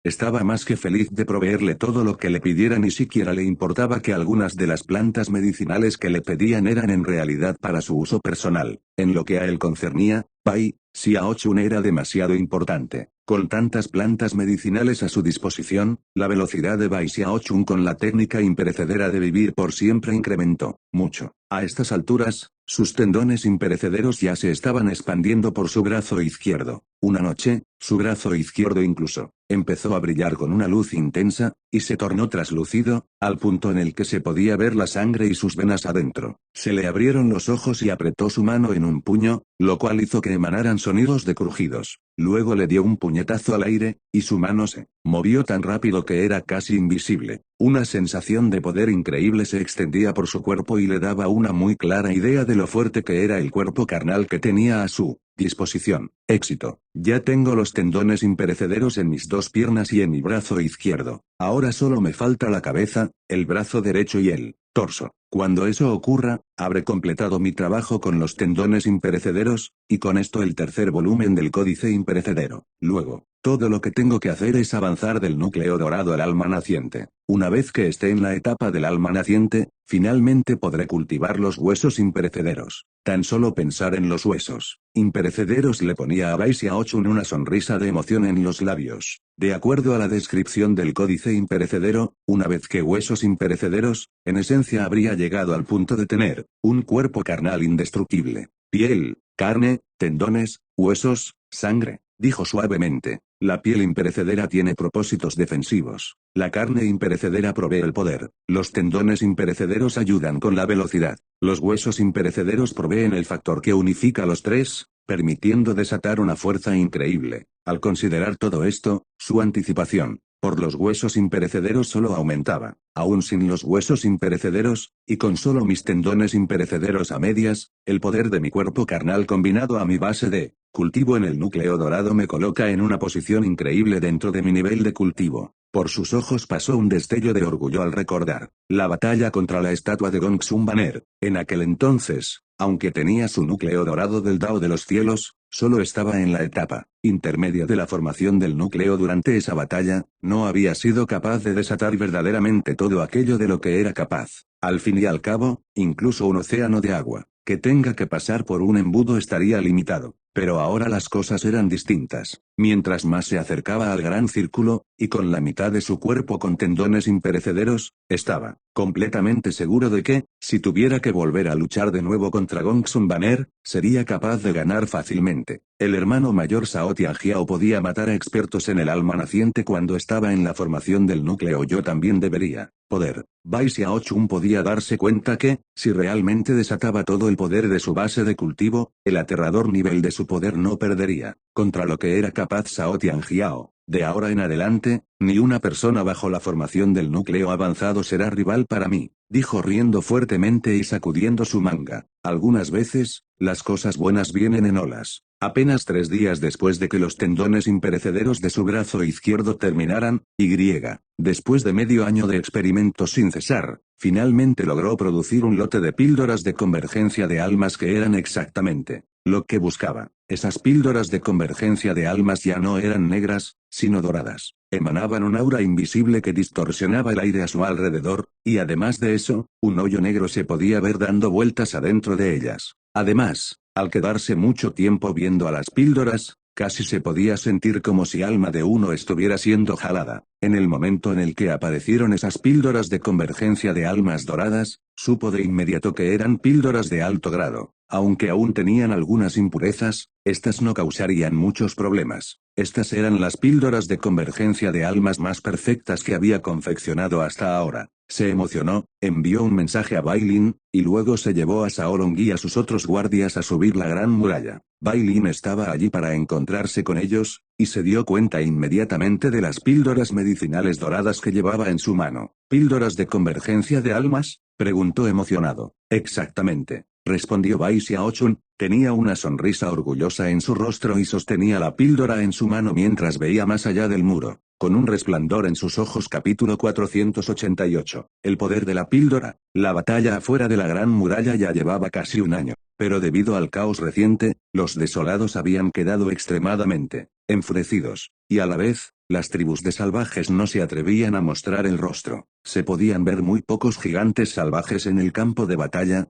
estaba más que feliz de proveerle todo lo que le pidiera, ni siquiera le importaba que algunas de las plantas medicinales que le pedían eran en realidad para su uso personal. En lo que a él concernía, Bai Xiaochun era demasiado importante. Con tantas plantas medicinales a su disposición, la velocidad de Bai Xiaochun con la técnica imperecedera de vivir por siempre incrementó mucho. A estas alturas, sus tendones imperecederos ya se estaban expandiendo por su brazo izquierdo. Una noche, su brazo izquierdo incluso empezó a brillar con una luz intensa, y se tornó traslúcido, al punto en el que se podía ver la sangre y sus venas adentro. Se le abrieron los ojos y apretó su mano en un puño, lo cual hizo que emanaran sonidos de crujidos. Luego le dio un puñetazo al aire, y su mano se movió tan rápido que era casi invisible. Una sensación de poder increíble se extendía por su cuerpo y le daba una muy clara idea de lo fuerte que era el cuerpo carnal que tenía a su disposición. Éxito. Ya tengo los tendones imperecederos en mis dos piernas y en mi brazo izquierdo. Ahora solo me falta la cabeza, el brazo derecho y el torso. Cuando eso ocurra, habré completado mi trabajo con los tendones imperecederos, y con esto el tercer volumen del códice imperecedero. Luego, todo lo que tengo que hacer es avanzar del núcleo dorado al alma naciente. Una vez que esté en la etapa del alma naciente, finalmente podré cultivar los huesos imperecederos. Tan solo pensar en los huesos imperecederos le ponía a Bai Xiaochun una sonrisa de emoción en los labios. De acuerdo a la descripción del códice imperecedero, una vez que huesos imperecederos, en esencia habría llegado al punto de tener un cuerpo carnal indestructible. Piel, carne, tendones, huesos, sangre, dijo suavemente. La piel imperecedera tiene propósitos defensivos. La carne imperecedera provee el poder. Los tendones imperecederos ayudan con la velocidad. Los huesos imperecederos proveen el factor que unifica los tres, permitiendo desatar una fuerza increíble. Al considerar todo esto, su anticipación por los huesos imperecederos solo aumentaba. Aún sin los huesos imperecederos, y con solo mis tendones imperecederos a medias, el poder de mi cuerpo carnal combinado a mi base de cultivo en el núcleo dorado me coloca en una posición increíble dentro de mi nivel de cultivo. Por sus ojos pasó un destello de orgullo al recordar la batalla contra la estatua de Gongsun Banner. En aquel entonces, aunque tenía su núcleo dorado del Dao de los cielos, solo estaba en la etapa intermedia de la formación del núcleo. Durante esa batalla, no había sido capaz de desatar verdaderamente todo aquello de lo que era capaz. Al fin y al cabo, incluso un océano de agua que tenga que pasar por un embudo estaría limitado. Pero ahora las cosas eran distintas. Mientras más se acercaba al gran círculo, y con la mitad de su cuerpo con tendones imperecederos, estaba completamente seguro de que, si tuviera que volver a luchar de nuevo contra Gongsun Banner, sería capaz de ganar fácilmente. El hermano mayor Shao Tianjiao podía matar a expertos en el alma naciente cuando estaba en la formación del núcleo. Yo también debería poder. Bai Xiaochun podía darse cuenta que, si realmente desataba todo el poder de su base de cultivo, el aterrador nivel de su poder no perdería. Contra lo que era capaz Shao Tianjiao. De ahora en adelante, ni una persona bajo la formación del núcleo avanzado será rival para mí. dijo riendo fuertemente y sacudiendo su manga. Algunas veces, las cosas buenas vienen en olas. Apenas 3 días después de que los tendones imperecederos de su brazo izquierdo terminaran, después de medio año de experimentos sin cesar, finalmente logró producir un lote de píldoras de convergencia de almas que eran exactamente lo que buscaba. Esas píldoras de convergencia de almas ya no eran negras, sino doradas. Emanaban un aura invisible que distorsionaba el aire a su alrededor, y además de eso, un hoyo negro se podía ver dando vueltas adentro de ellas. Además, al quedarse mucho tiempo viendo a las píldoras, casi se podía sentir como si alma de uno estuviera siendo jalada. En el momento en el que aparecieron esas píldoras de convergencia de almas doradas, supo de inmediato que eran píldoras de alto grado. Aunque aún tenían algunas impurezas, estas no causarían muchos problemas. Estas eran las píldoras de convergencia de almas más perfectas que había confeccionado hasta ahora. Se emocionó, envió un mensaje a Bailin, y luego se llevó a Shaolong y a sus otros guardias a subir la gran muralla. Bailin estaba allí para encontrarse con ellos, y se dio cuenta inmediatamente de las píldoras medicinales doradas que llevaba en su mano. ¿Píldoras de convergencia de almas?, preguntó emocionado. Exactamente, respondió Bai Xiaochun. Tenía una sonrisa orgullosa en su rostro y sostenía la píldora en su mano mientras veía más allá del muro, con un resplandor en sus ojos. Capítulo 488. El poder de la píldora. La batalla afuera de la gran muralla ya llevaba casi un año, pero debido al caos reciente, los desolados habían quedado extremadamente enfurecidos, y a la vez, las tribus de salvajes no se atrevían a mostrar el rostro. Se podían ver muy pocos gigantes salvajes en el campo de batalla,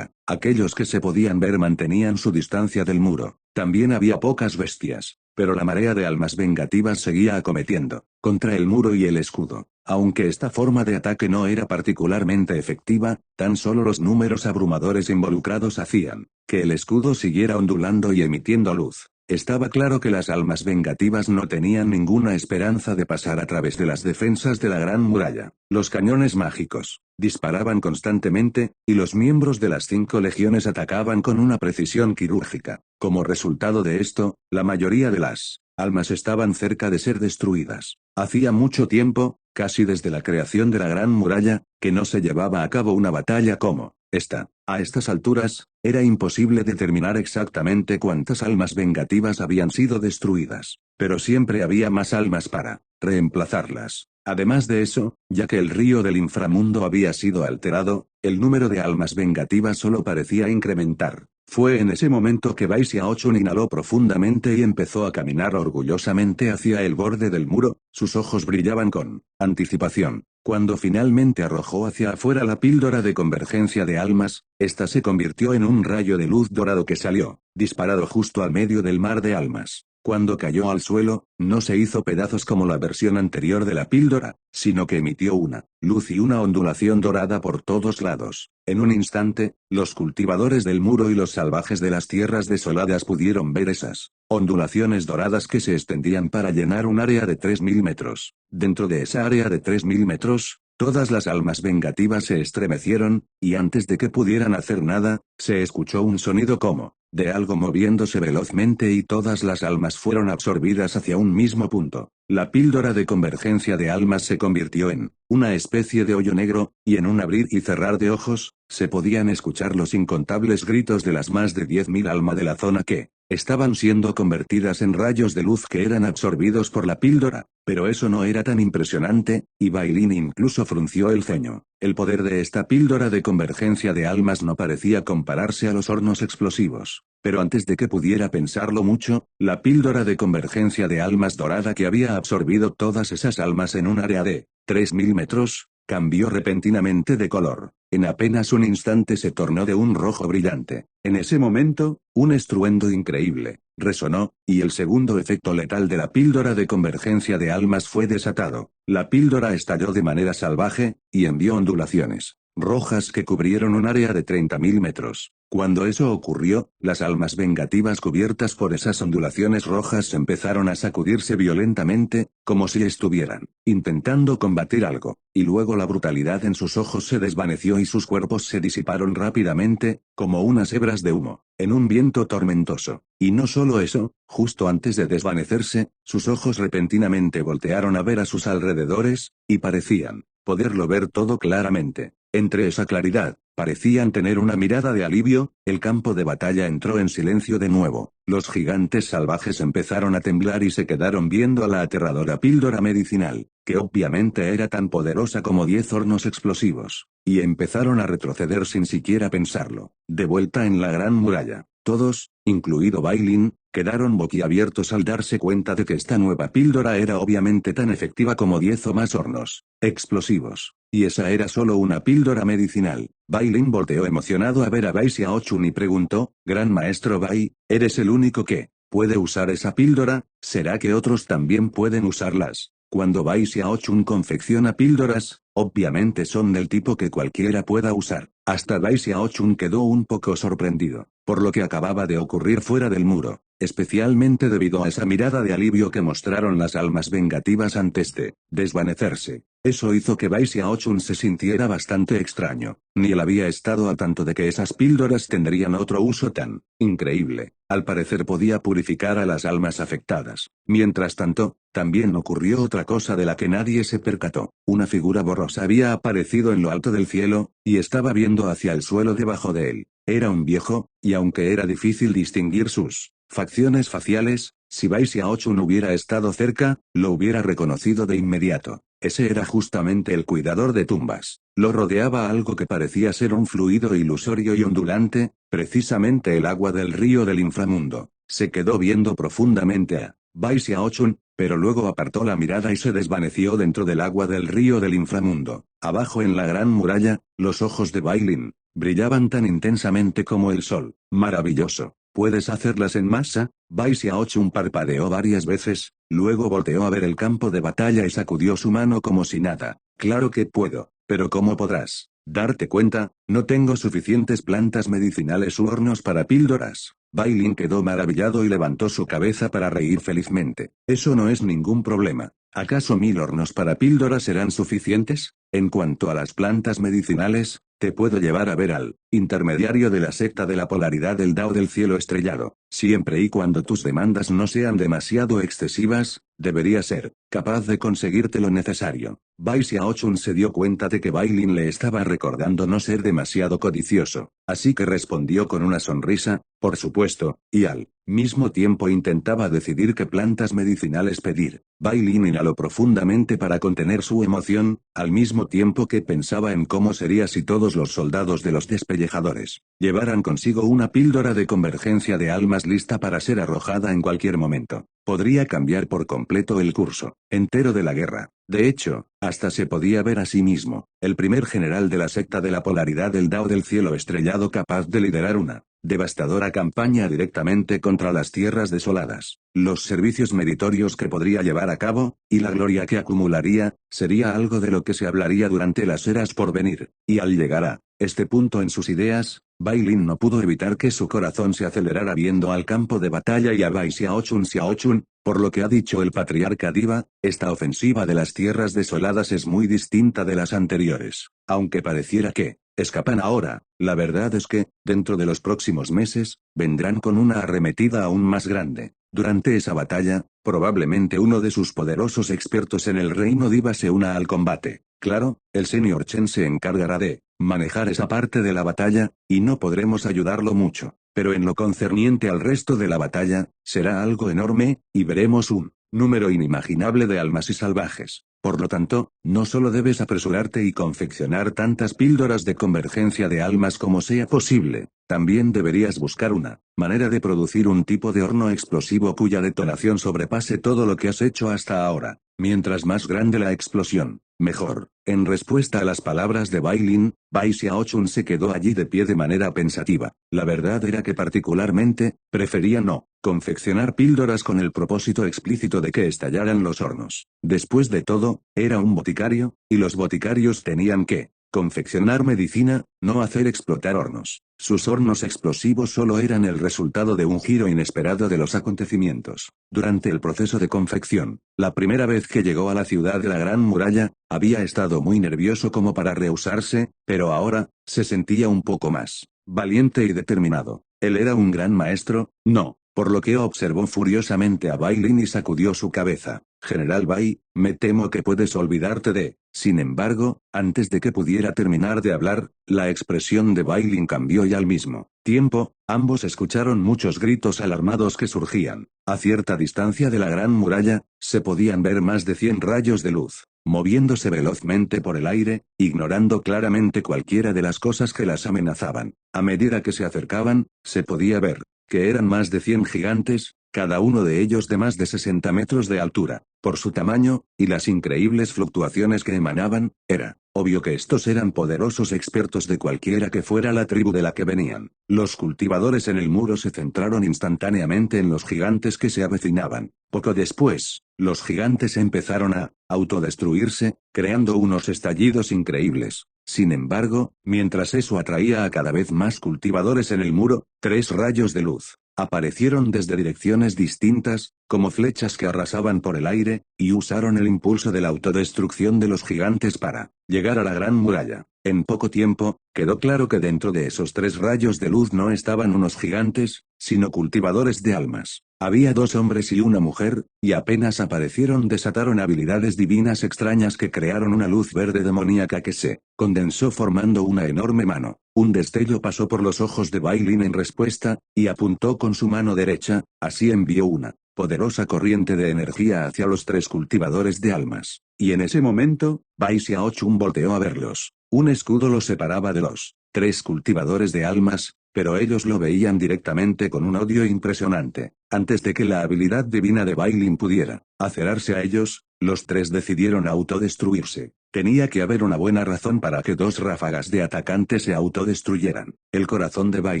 aquellos que se podían ver mantenían su distancia del muro. También había pocas bestias, pero la marea de almas vengativas seguía acometiendo contra el muro y el escudo. Aunque esta forma de ataque no era particularmente efectiva, tan solo los números abrumadores involucrados hacían que el escudo siguiera ondulando y emitiendo luz. Estaba claro que las almas vengativas no tenían ninguna esperanza de pasar a través de las defensas de la gran muralla. Los cañones mágicos disparaban constantemente, y los miembros de las 5 legiones atacaban con una precisión quirúrgica. Como resultado de esto, la mayoría de las almas estaban cerca de ser destruidas. Hacía mucho tiempo, casi desde la creación de la gran muralla, que no se llevaba a cabo una batalla como esta. A estas alturas, era imposible determinar exactamente cuántas almas vengativas habían sido destruidas, pero siempre había más almas para reemplazarlas. Además de eso, ya que el río del inframundo había sido alterado, el número de almas vengativas solo parecía incrementar. Fue en ese momento que Bai Xiaochun inhaló profundamente y empezó a caminar orgullosamente hacia el borde del muro. Sus ojos brillaban con anticipación. Cuando finalmente arrojó hacia afuera la píldora de convergencia de almas, esta se convirtió en un rayo de luz dorado que salió, disparado justo al medio del mar de almas. Cuando cayó al suelo, no se hizo pedazos como la versión anterior de la píldora, sino que emitió una luz y una ondulación dorada por todos lados. En un instante, los cultivadores del muro y los salvajes de las tierras desoladas pudieron ver esas ondulaciones doradas que se extendían para llenar un área de 3000 metros. Dentro de esa área de 3000 metros, todas las almas vengativas se estremecieron, y antes de que pudieran hacer nada, se escuchó un sonido como de algo moviéndose velozmente y todas las almas fueron absorbidas hacia un mismo punto. La píldora de convergencia de almas se convirtió en una especie de hoyo negro, y en un abrir y cerrar de ojos, se podían escuchar los incontables gritos de las más de 10.000 almas de la zona que estaban siendo convertidas en rayos de luz que eran absorbidos por la píldora. Pero eso no era tan impresionante, y Bailin incluso frunció el ceño. El poder de esta píldora de convergencia de almas no parecía compararse a los hornos explosivos. Pero antes de que pudiera pensarlo mucho, la píldora de convergencia de almas dorada que había absorbido todas esas almas en un área de 3000 metros, cambió repentinamente de color. En apenas un instante se tornó de un rojo brillante. En ese momento, un estruendo increíble resonó, y el segundo efecto letal de la píldora de convergencia de almas fue desatado. La píldora estalló de manera salvaje, y envió ondulaciones rojas que cubrieron un área de 30.000 metros. Cuando eso ocurrió, las almas vengativas cubiertas por esas ondulaciones rojas empezaron a sacudirse violentamente, como si estuvieran intentando combatir algo, y luego la brutalidad en sus ojos se desvaneció y sus cuerpos se disiparon rápidamente, como unas hebras de humo, en un viento tormentoso. Y no solo eso, justo antes de desvanecerse, sus ojos repentinamente voltearon a ver a sus alrededores, y parecían poderlo ver todo claramente. Entre esa claridad, parecían tener una mirada de alivio. El campo de batalla entró en silencio de nuevo. Los gigantes salvajes empezaron a temblar y se quedaron viendo a la aterradora píldora medicinal, que obviamente era tan poderosa como 10 hornos explosivos, y empezaron a retroceder sin siquiera pensarlo. De vuelta en la gran muralla, todos, incluido Bailin, quedaron boquiabiertos al darse cuenta de que esta nueva píldora era obviamente tan efectiva como 10 o más hornos explosivos. Y esa era solo una píldora medicinal. Bailin volteó emocionado a ver a Bai Xiaochun y preguntó, Gran Maestro Bai, ¿eres el único que puede usar esa píldora? ¿Será que otros también pueden usarlas? Cuando Bai Xiaochun confecciona píldoras, obviamente son del tipo que cualquiera pueda usar. Hasta Bai Xiaochun quedó un poco sorprendido, por lo que acababa de ocurrir fuera del muro, especialmente debido a esa mirada de alivio que mostraron las almas vengativas antes de desvanecerse. Eso hizo que Bai Xiaochun se sintiera bastante extraño. Ni él había estado a tanto de que esas píldoras tendrían otro uso tan increíble. Al parecer podía purificar a las almas afectadas. Mientras tanto, también ocurrió otra cosa de la que nadie se percató. Una figura borrosa había aparecido en lo alto del cielo, y estaba viendo hacia el suelo debajo de él. Era un viejo, y aunque era difícil distinguir sus facciones faciales, si Bai Xiaochun hubiera estado cerca, lo hubiera reconocido de inmediato. Ese era justamente el cuidador de tumbas. Lo rodeaba algo que parecía ser un fluido ilusorio y ondulante, precisamente el agua del río del inframundo. Se quedó viendo profundamente a Bai Xiaochun, pero luego apartó la mirada y se desvaneció dentro del agua del río del inframundo. Abajo en la gran muralla, los ojos de Bailin brillaban tan intensamente como el sol. Maravilloso. ¿Puedes hacerlas en masa? Bai Xiaochun parpadeó varias veces, luego volteó a ver el campo de batalla y sacudió su mano como si nada. Claro que puedo, pero ¿cómo podrás darte cuenta? No tengo suficientes plantas medicinales u hornos para píldoras. Bailin quedó maravillado y levantó su cabeza para reír felizmente. Eso no es ningún problema. ¿Acaso 1000 hornos para píldoras serán suficientes? En cuanto a las plantas medicinales, te puedo llevar a ver al intermediario de la secta de la polaridad del Dao del cielo estrellado. Siempre y cuando tus demandas no sean demasiado excesivas, debería ser capaz de conseguirte lo necesario. Bai Xiaochun se dio cuenta de que Bailin le estaba recordando no ser demasiado codicioso, así que respondió con una sonrisa, por supuesto, y al mismo tiempo intentaba decidir qué plantas medicinales pedir. Bailin inhaló profundamente para contener su emoción, al mismo tiempo que pensaba en cómo sería si todos los soldados de los despellejadores llevaran consigo una píldora de convergencia de almas lista para ser arrojada en cualquier momento. Podría cambiar por completo el curso entero de la guerra. De hecho, hasta se podía ver a sí mismo, el primer general de la secta de la polaridad del Dao del cielo estrellado capaz de liderar una devastadora campaña directamente contra las tierras desoladas. Los servicios meritorios que podría llevar a cabo, y la gloria que acumularía, sería algo de lo que se hablaría durante las eras por venir. Y al llegar a este punto en sus ideas, Bailin no pudo evitar que su corazón se acelerara viendo al campo de batalla y a Bai Xiaochun, por lo que ha dicho el patriarca Diva, esta ofensiva de las tierras desoladas es muy distinta de las anteriores. Aunque pareciera que escapan ahora, la verdad es que, dentro de los próximos meses, vendrán con una arremetida aún más grande. Durante esa batalla, probablemente uno de sus poderosos expertos en el reino Diva se una al combate. Claro, el señor Chen se encargará de manejar esa parte de la batalla, y no podremos ayudarlo mucho. Pero en lo concerniente al resto de la batalla, será algo enorme, y veremos un número inimaginable de almas y salvajes. Por lo tanto, no solo debes apresurarte y confeccionar tantas píldoras de convergencia de almas como sea posible, también deberías buscar una manera de producir un tipo de horno explosivo cuya detonación sobrepase todo lo que has hecho hasta ahora. Mientras más grande la explosión, mejor. En respuesta a las palabras de Bailin, Bai Xiaochun se quedó allí de pie de manera pensativa. La verdad era que particularmente, prefería no confeccionar píldoras con el propósito explícito de que estallaran los hornos. Después de todo, era un boticario, y los boticarios tenían que confeccionar medicina, no hacer explotar hornos. Sus hornos explosivos solo eran el resultado de un giro inesperado de los acontecimientos. Durante el proceso de confección, la primera vez que llegó a la ciudad de la Gran Muralla, había estado muy nervioso como para rehusarse, pero ahora, se sentía un poco más valiente y determinado. Él era un gran maestro, no, por lo que observó furiosamente a Bailin y sacudió su cabeza. General Bai, me temo que puedes olvidarte de... Sin embargo, antes de que pudiera terminar de hablar, la expresión de Bai Lin cambió y al mismo tiempo, ambos escucharon muchos gritos alarmados que surgían. A cierta distancia de la gran muralla, se podían ver más de 100 rayos de luz, moviéndose velozmente por el aire, ignorando claramente cualquiera de las cosas que las amenazaban. A medida que se acercaban, se podía ver que eran más de 100 gigantes, cada uno de ellos de más de 60 metros de altura. Por su tamaño, y las increíbles fluctuaciones que emanaban, era obvio que estos eran poderosos expertos de cualquiera que fuera la tribu de la que venían. Los cultivadores en el muro se centraron instantáneamente en los gigantes que se avecinaban. Poco después, los gigantes empezaron a autodestruirse, creando unos estallidos increíbles. Sin embargo, mientras eso atraía a cada vez más cultivadores en el muro, 3 rayos de luz aparecieron desde direcciones distintas, como flechas que arrasaban por el aire, y usaron el impulso de la autodestrucción de los gigantes para llegar a la gran muralla. En poco tiempo, quedó claro que dentro de esos 3 rayos de luz no estaban unos gigantes, sino cultivadores de almas. Había 2 hombres y una mujer, y apenas aparecieron desataron habilidades divinas extrañas que crearon una luz verde demoníaca que se condensó formando una enorme mano. Un destello pasó por los ojos de Bai Lin en respuesta, y apuntó con su mano derecha, así envió una poderosa corriente de energía hacia los 3 cultivadores de almas. Y en ese momento, Bai Xiaochun volteó a verlos. Un escudo los separaba de los 3 cultivadores de almas, pero ellos lo veían directamente con un odio impresionante. Antes de que la habilidad divina de Bai Lin pudiera acercarse a ellos, los 3 decidieron autodestruirse. Tenía que haber una buena razón para que 2 ráfagas de atacantes se autodestruyeran. El corazón de Bai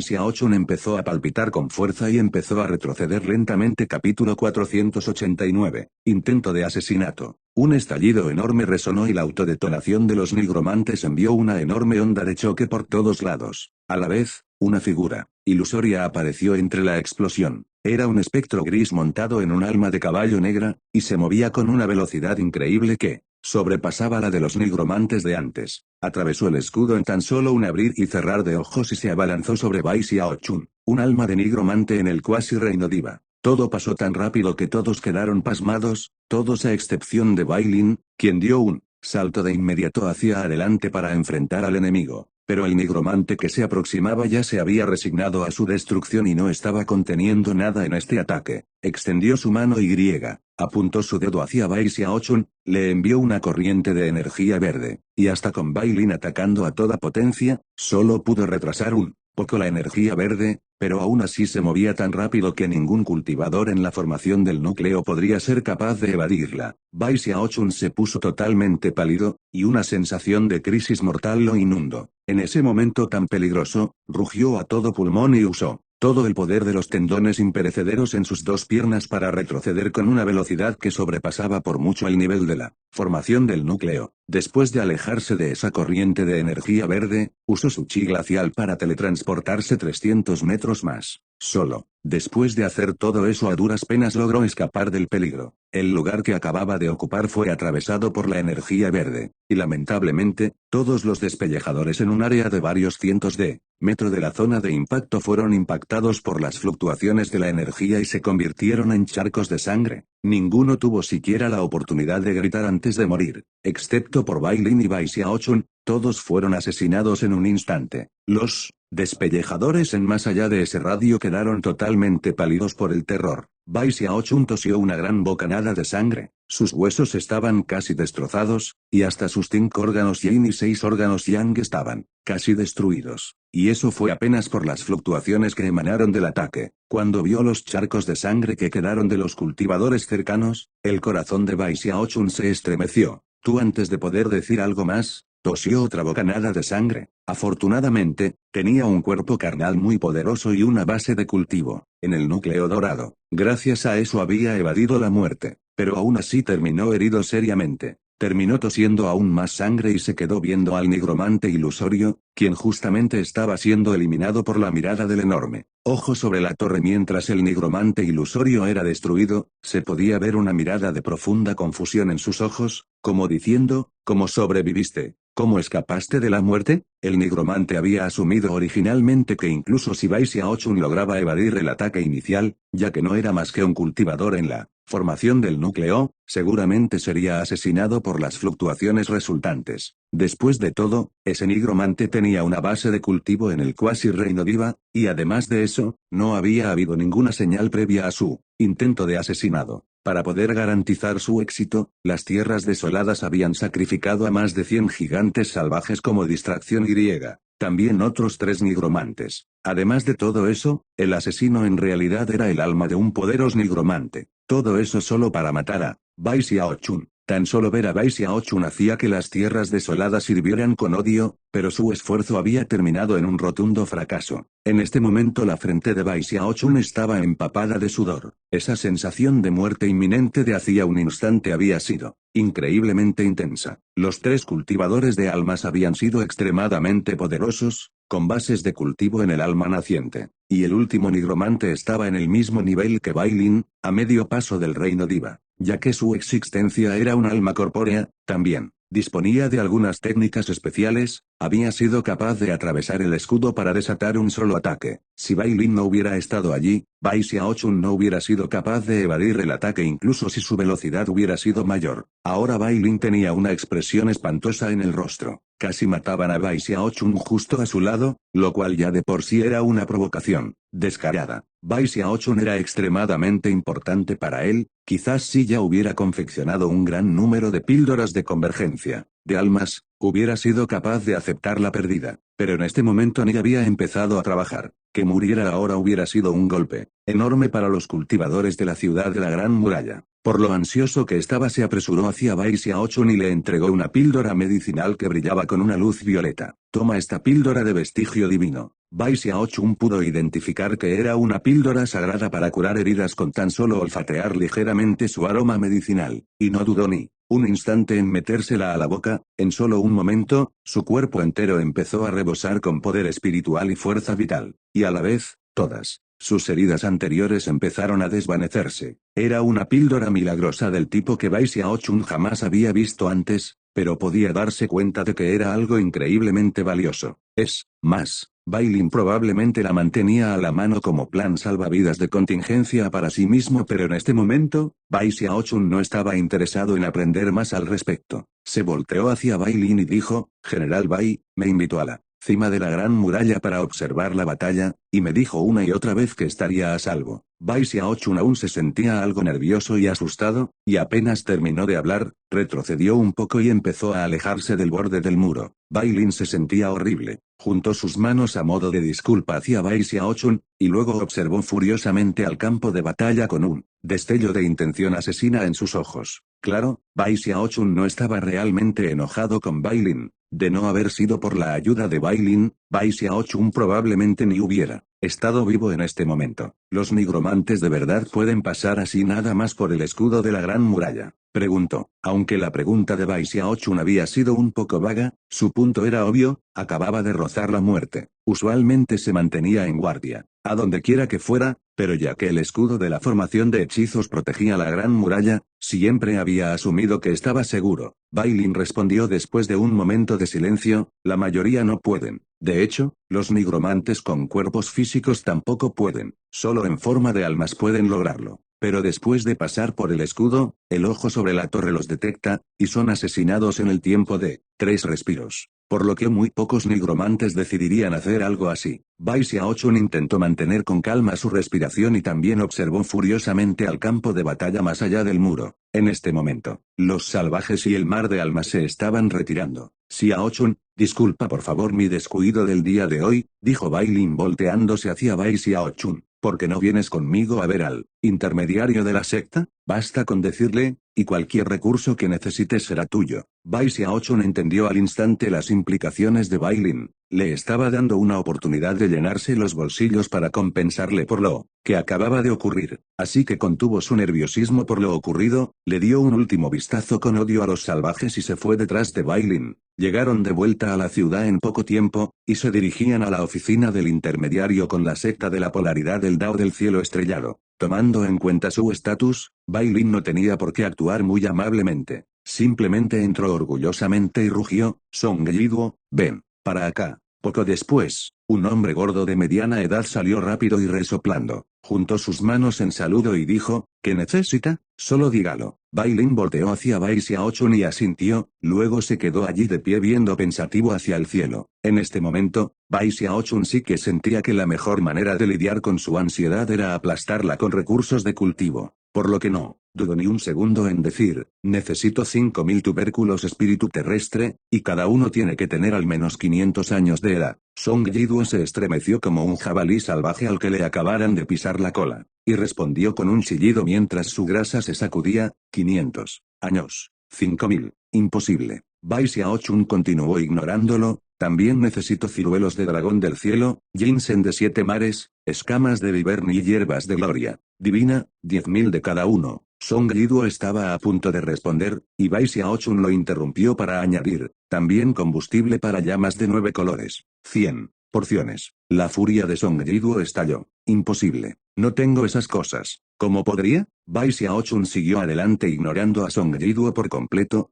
Xiaochun empezó a palpitar con fuerza y empezó a retroceder lentamente. Capítulo 489. Intento de asesinato. Un estallido enorme resonó y la autodetonación de los nigromantes envió una enorme onda de choque por todos lados. A la vez, una figura ilusoria apareció entre la explosión. Era un espectro gris montado en un alma de caballo negra, y se movía con una velocidad increíble que sobrepasaba la de los nigromantes de antes. Atravesó el escudo en tan solo un abrir y cerrar de ojos y se abalanzó sobre Bai Xiaochun, un alma de nigromante en el cuasi reino diva. Todo pasó tan rápido que todos quedaron pasmados, todos a excepción de Bai Lin, quien dio un salto de inmediato hacia adelante para enfrentar al enemigo. Pero el nigromante que se aproximaba ya se había resignado a su destrucción y no estaba conteniendo nada en este ataque. Extendió su mano y apuntó su dedo hacia Bai Xiaochun, le envió una corriente de energía verde, y hasta con Bai Lin atacando a toda potencia, solo pudo retrasar un poco la energía verde, pero aún así se movía tan rápido que ningún cultivador en la formación del núcleo podría ser capaz de evadirla. Bai Xiaochun se puso totalmente pálido, y una sensación de crisis mortal lo inundó. En ese momento tan peligroso, rugió a todo pulmón y usó todo el poder de los tendones imperecederos en sus 2 piernas para retroceder con una velocidad que sobrepasaba por mucho el nivel de la formación del núcleo. Después de alejarse de esa corriente de energía verde, usó su chi glacial para teletransportarse 300 metros más. Solo, después de hacer todo eso a duras penas logró escapar del peligro. El lugar que acababa de ocupar fue atravesado por la energía verde, y lamentablemente, todos los despellejadores en un área de varios cientos de metros de la zona de impacto fueron impactados por las fluctuaciones de la energía y se convirtieron en charcos de sangre. Ninguno tuvo siquiera la oportunidad de gritar antes de morir, excepto por Bai Lin y Bai Xiaochun, todos fueron asesinados en un instante. Los despellejadores en más allá de ese radio quedaron totalmente pálidos por el terror. Bai Xiaochun tosió una gran bocanada de sangre, sus huesos estaban casi destrozados, y hasta sus 5 órganos yin y 6 órganos yang estaban casi destruidos. Y eso fue apenas por las fluctuaciones que emanaron del ataque. Cuando vio los charcos de sangre que quedaron de los cultivadores cercanos, el corazón de Bai Xiaochun se estremeció. Tú antes de poder decir algo más, tosió otra bocanada de sangre. Afortunadamente, tenía un cuerpo carnal muy poderoso y una base de cultivo en el núcleo dorado. Gracias a eso había evadido la muerte, pero aún así terminó herido seriamente. Terminó tosiendo aún más sangre y se quedó viendo al nigromante ilusorio, quien justamente estaba siendo eliminado por la mirada del enorme ojo sobre la torre. Mientras el nigromante ilusorio era destruido, se podía ver una mirada de profunda confusión en sus ojos, como diciendo, ¿cómo sobreviviste? ¿Cómo escapaste de la muerte? El nigromante había asumido originalmente que incluso si Bai Xiaochun lograba evadir el ataque inicial, ya que no era más que un cultivador en la Formación del núcleo, seguramente sería asesinado por las fluctuaciones resultantes. Después de todo, ese nigromante tenía una base de cultivo en el cuasi reino Diva, y además de eso, no había habido ninguna señal previa a su intento de asesinado. Para poder garantizar su éxito, las tierras desoladas habían sacrificado a más de 100 gigantes salvajes como distracción y también otros 3 nigromantes. Además de todo eso, el asesino en realidad era el alma de un poderoso nigromante. Todo eso solo para matar a Bai Xiaochun. Tan solo ver a Bai Xiaochun hacía que las tierras desoladas sirvieran con odio, pero su esfuerzo había terminado en un rotundo fracaso. En este momento la frente de Bai Xiaochun estaba empapada de sudor. Esa sensación de muerte inminente de hacía un instante había sido increíblemente intensa. Los 3 cultivadores de almas habían sido extremadamente poderosos, con bases de cultivo en el alma naciente, y el último nigromante estaba en el mismo nivel que Bai Lin, a medio paso del reino Diva, ya que su existencia era un alma corpórea, también disponía de algunas técnicas especiales, había sido capaz de atravesar el escudo para desatar un solo ataque. Si Bai Lin no hubiera estado allí, Bai Xiaochun no hubiera sido capaz de evadir el ataque incluso si su velocidad hubiera sido mayor. Ahora Bai Lin tenía una expresión espantosa en el rostro. Casi mataban a Bai Xiaochun justo a su lado, lo cual ya de por sí era una provocación descarada. Bai Xiaochun era extremadamente importante para él, quizás si ya hubiera confeccionado un gran número de píldoras de convergencia de almas, hubiera sido capaz de aceptar la pérdida, pero en este momento ni había empezado a trabajar. Que muriera ahora hubiera sido un golpe enorme para los cultivadores de la ciudad de la Gran Muralla. Por lo ansioso que estaba se apresuró hacia Bai Xiaochun y le entregó una píldora medicinal que brillaba con una luz violeta. Toma esta píldora de vestigio divino. Bai Xiaochun pudo identificar que era una píldora sagrada para curar heridas con tan solo olfatear ligeramente su aroma medicinal, y no dudó ni un instante en metérsela a la boca. En solo un momento, su cuerpo entero empezó a rebosar con poder espiritual y fuerza vital, y a la vez, todas sus heridas anteriores empezaron a desvanecerse. Era una píldora milagrosa del tipo que Bai Xiaochun jamás había visto antes, pero podía darse cuenta de que era algo increíblemente valioso. Es más, Bai Lin probablemente la mantenía a la mano como plan salvavidas de contingencia para sí mismo, pero en este momento, Bai Xiaochun no estaba interesado en aprender más al respecto. Se volteó hacia Bai Lin y dijo: General Bai, me invitó a la cima de la Gran Muralla para observar la batalla, y me dijo una y otra vez que estaría a salvo. Bai Xiaochun aún se sentía algo nervioso y asustado, y apenas terminó de hablar, retrocedió un poco y empezó a alejarse del borde del muro. Bai Lin se sentía horrible. Juntó sus manos a modo de disculpa hacia Bai Xiaochun, y luego observó furiosamente al campo de batalla con un destello de intención asesina en sus ojos. Claro, Bai Xiaochun no estaba realmente enojado con Bai Lin. De no haber sido por la ayuda de Bai Lin, Bai Xiaochun probablemente ni hubiera estado vivo en este momento. ¿Los nigromantes de verdad pueden pasar así nada más por el escudo de la Gran Muralla?, preguntó. Aunque la pregunta de Bai Xiaochun había sido un poco vaga, su punto era obvio: acababa de rozar la muerte. Usualmente se mantenía en guardia, a donde quiera que fuera, pero ya que el escudo de la formación de hechizos protegía la Gran Muralla, siempre había asumido que estaba seguro. Bai Lin respondió después de un momento de silencio: la mayoría no pueden. De hecho, los nigromantes con cuerpos físicos tampoco pueden, solo en forma de almas pueden lograrlo. Pero después de pasar por el escudo, el ojo sobre la torre los detecta, y son asesinados en el tiempo de 3 respiros. Por lo que muy pocos nigromantes decidirían hacer algo así. Bai Xiaochun intentó mantener con calma su respiración y también observó furiosamente al campo de batalla más allá del muro. En este momento, los salvajes y el mar de almas se estaban retirando. Xiaochun, disculpa por favor mi descuido del día de hoy, dijo Bai Lin volteándose hacia Bai Xiaochun. ¿Por qué no vienes conmigo a ver al intermediario de la secta? Basta con decirle, y cualquier recurso que necesites será tuyo. Bai Xiaochun entendió al instante las implicaciones de Bai Lin. Le estaba dando una oportunidad de llenarse los bolsillos para compensarle por lo que acababa de ocurrir, así que contuvo su nerviosismo por lo ocurrido, le dio un último vistazo con odio a los salvajes y se fue detrás de Bai Lin. Llegaron de vuelta a la ciudad en poco tiempo, y se dirigían a la oficina del intermediario con la secta de la polaridad del Dao del cielo estrellado. Tomando en cuenta su estatus, Bai Lin no tenía por qué actuar muy amablemente. Simplemente entró orgullosamente y rugió: Song Yiduo, ven para acá. Poco después, un hombre gordo de mediana edad salió rápido y resoplando. juntó sus manos en saludo y dijo, ¿qué necesita? Solo dígalo. Bai Lin volteó hacia Bai Xiaochun y asintió, luego se quedó allí de pie viendo pensativo hacia el cielo. En este momento, Bai Xiaochun sí que sentía que la mejor manera de lidiar con su ansiedad era aplastarla con recursos de cultivo, por lo que no dudó ni un segundo en decir, necesito 5000 tubérculos espíritu terrestre, y cada uno tiene que tener al menos 500 años de edad. Song Yiduo se estremeció como un jabalí salvaje al que le acabaran de pisar la cola, y respondió con un chillido mientras su grasa se sacudía, 500 años, 5000, imposible. Bai Xiaochun continuó ignorándolo, también necesito ciruelos de dragón del cielo, ginseng de 7 mares, escamas de viverni y hierbas de gloria divina, 10.000 de cada uno. Song Yiduo estaba a punto de responder, y Bai Xiaochun lo interrumpió para añadir, también combustible para llamas de 9 colores, 100 porciones. La furia de Song Yiduo estalló. Imposible. No tengo esas cosas. ¿Cómo podría? Bai Xiaochun siguió adelante ignorando a Song Yiduo por completo.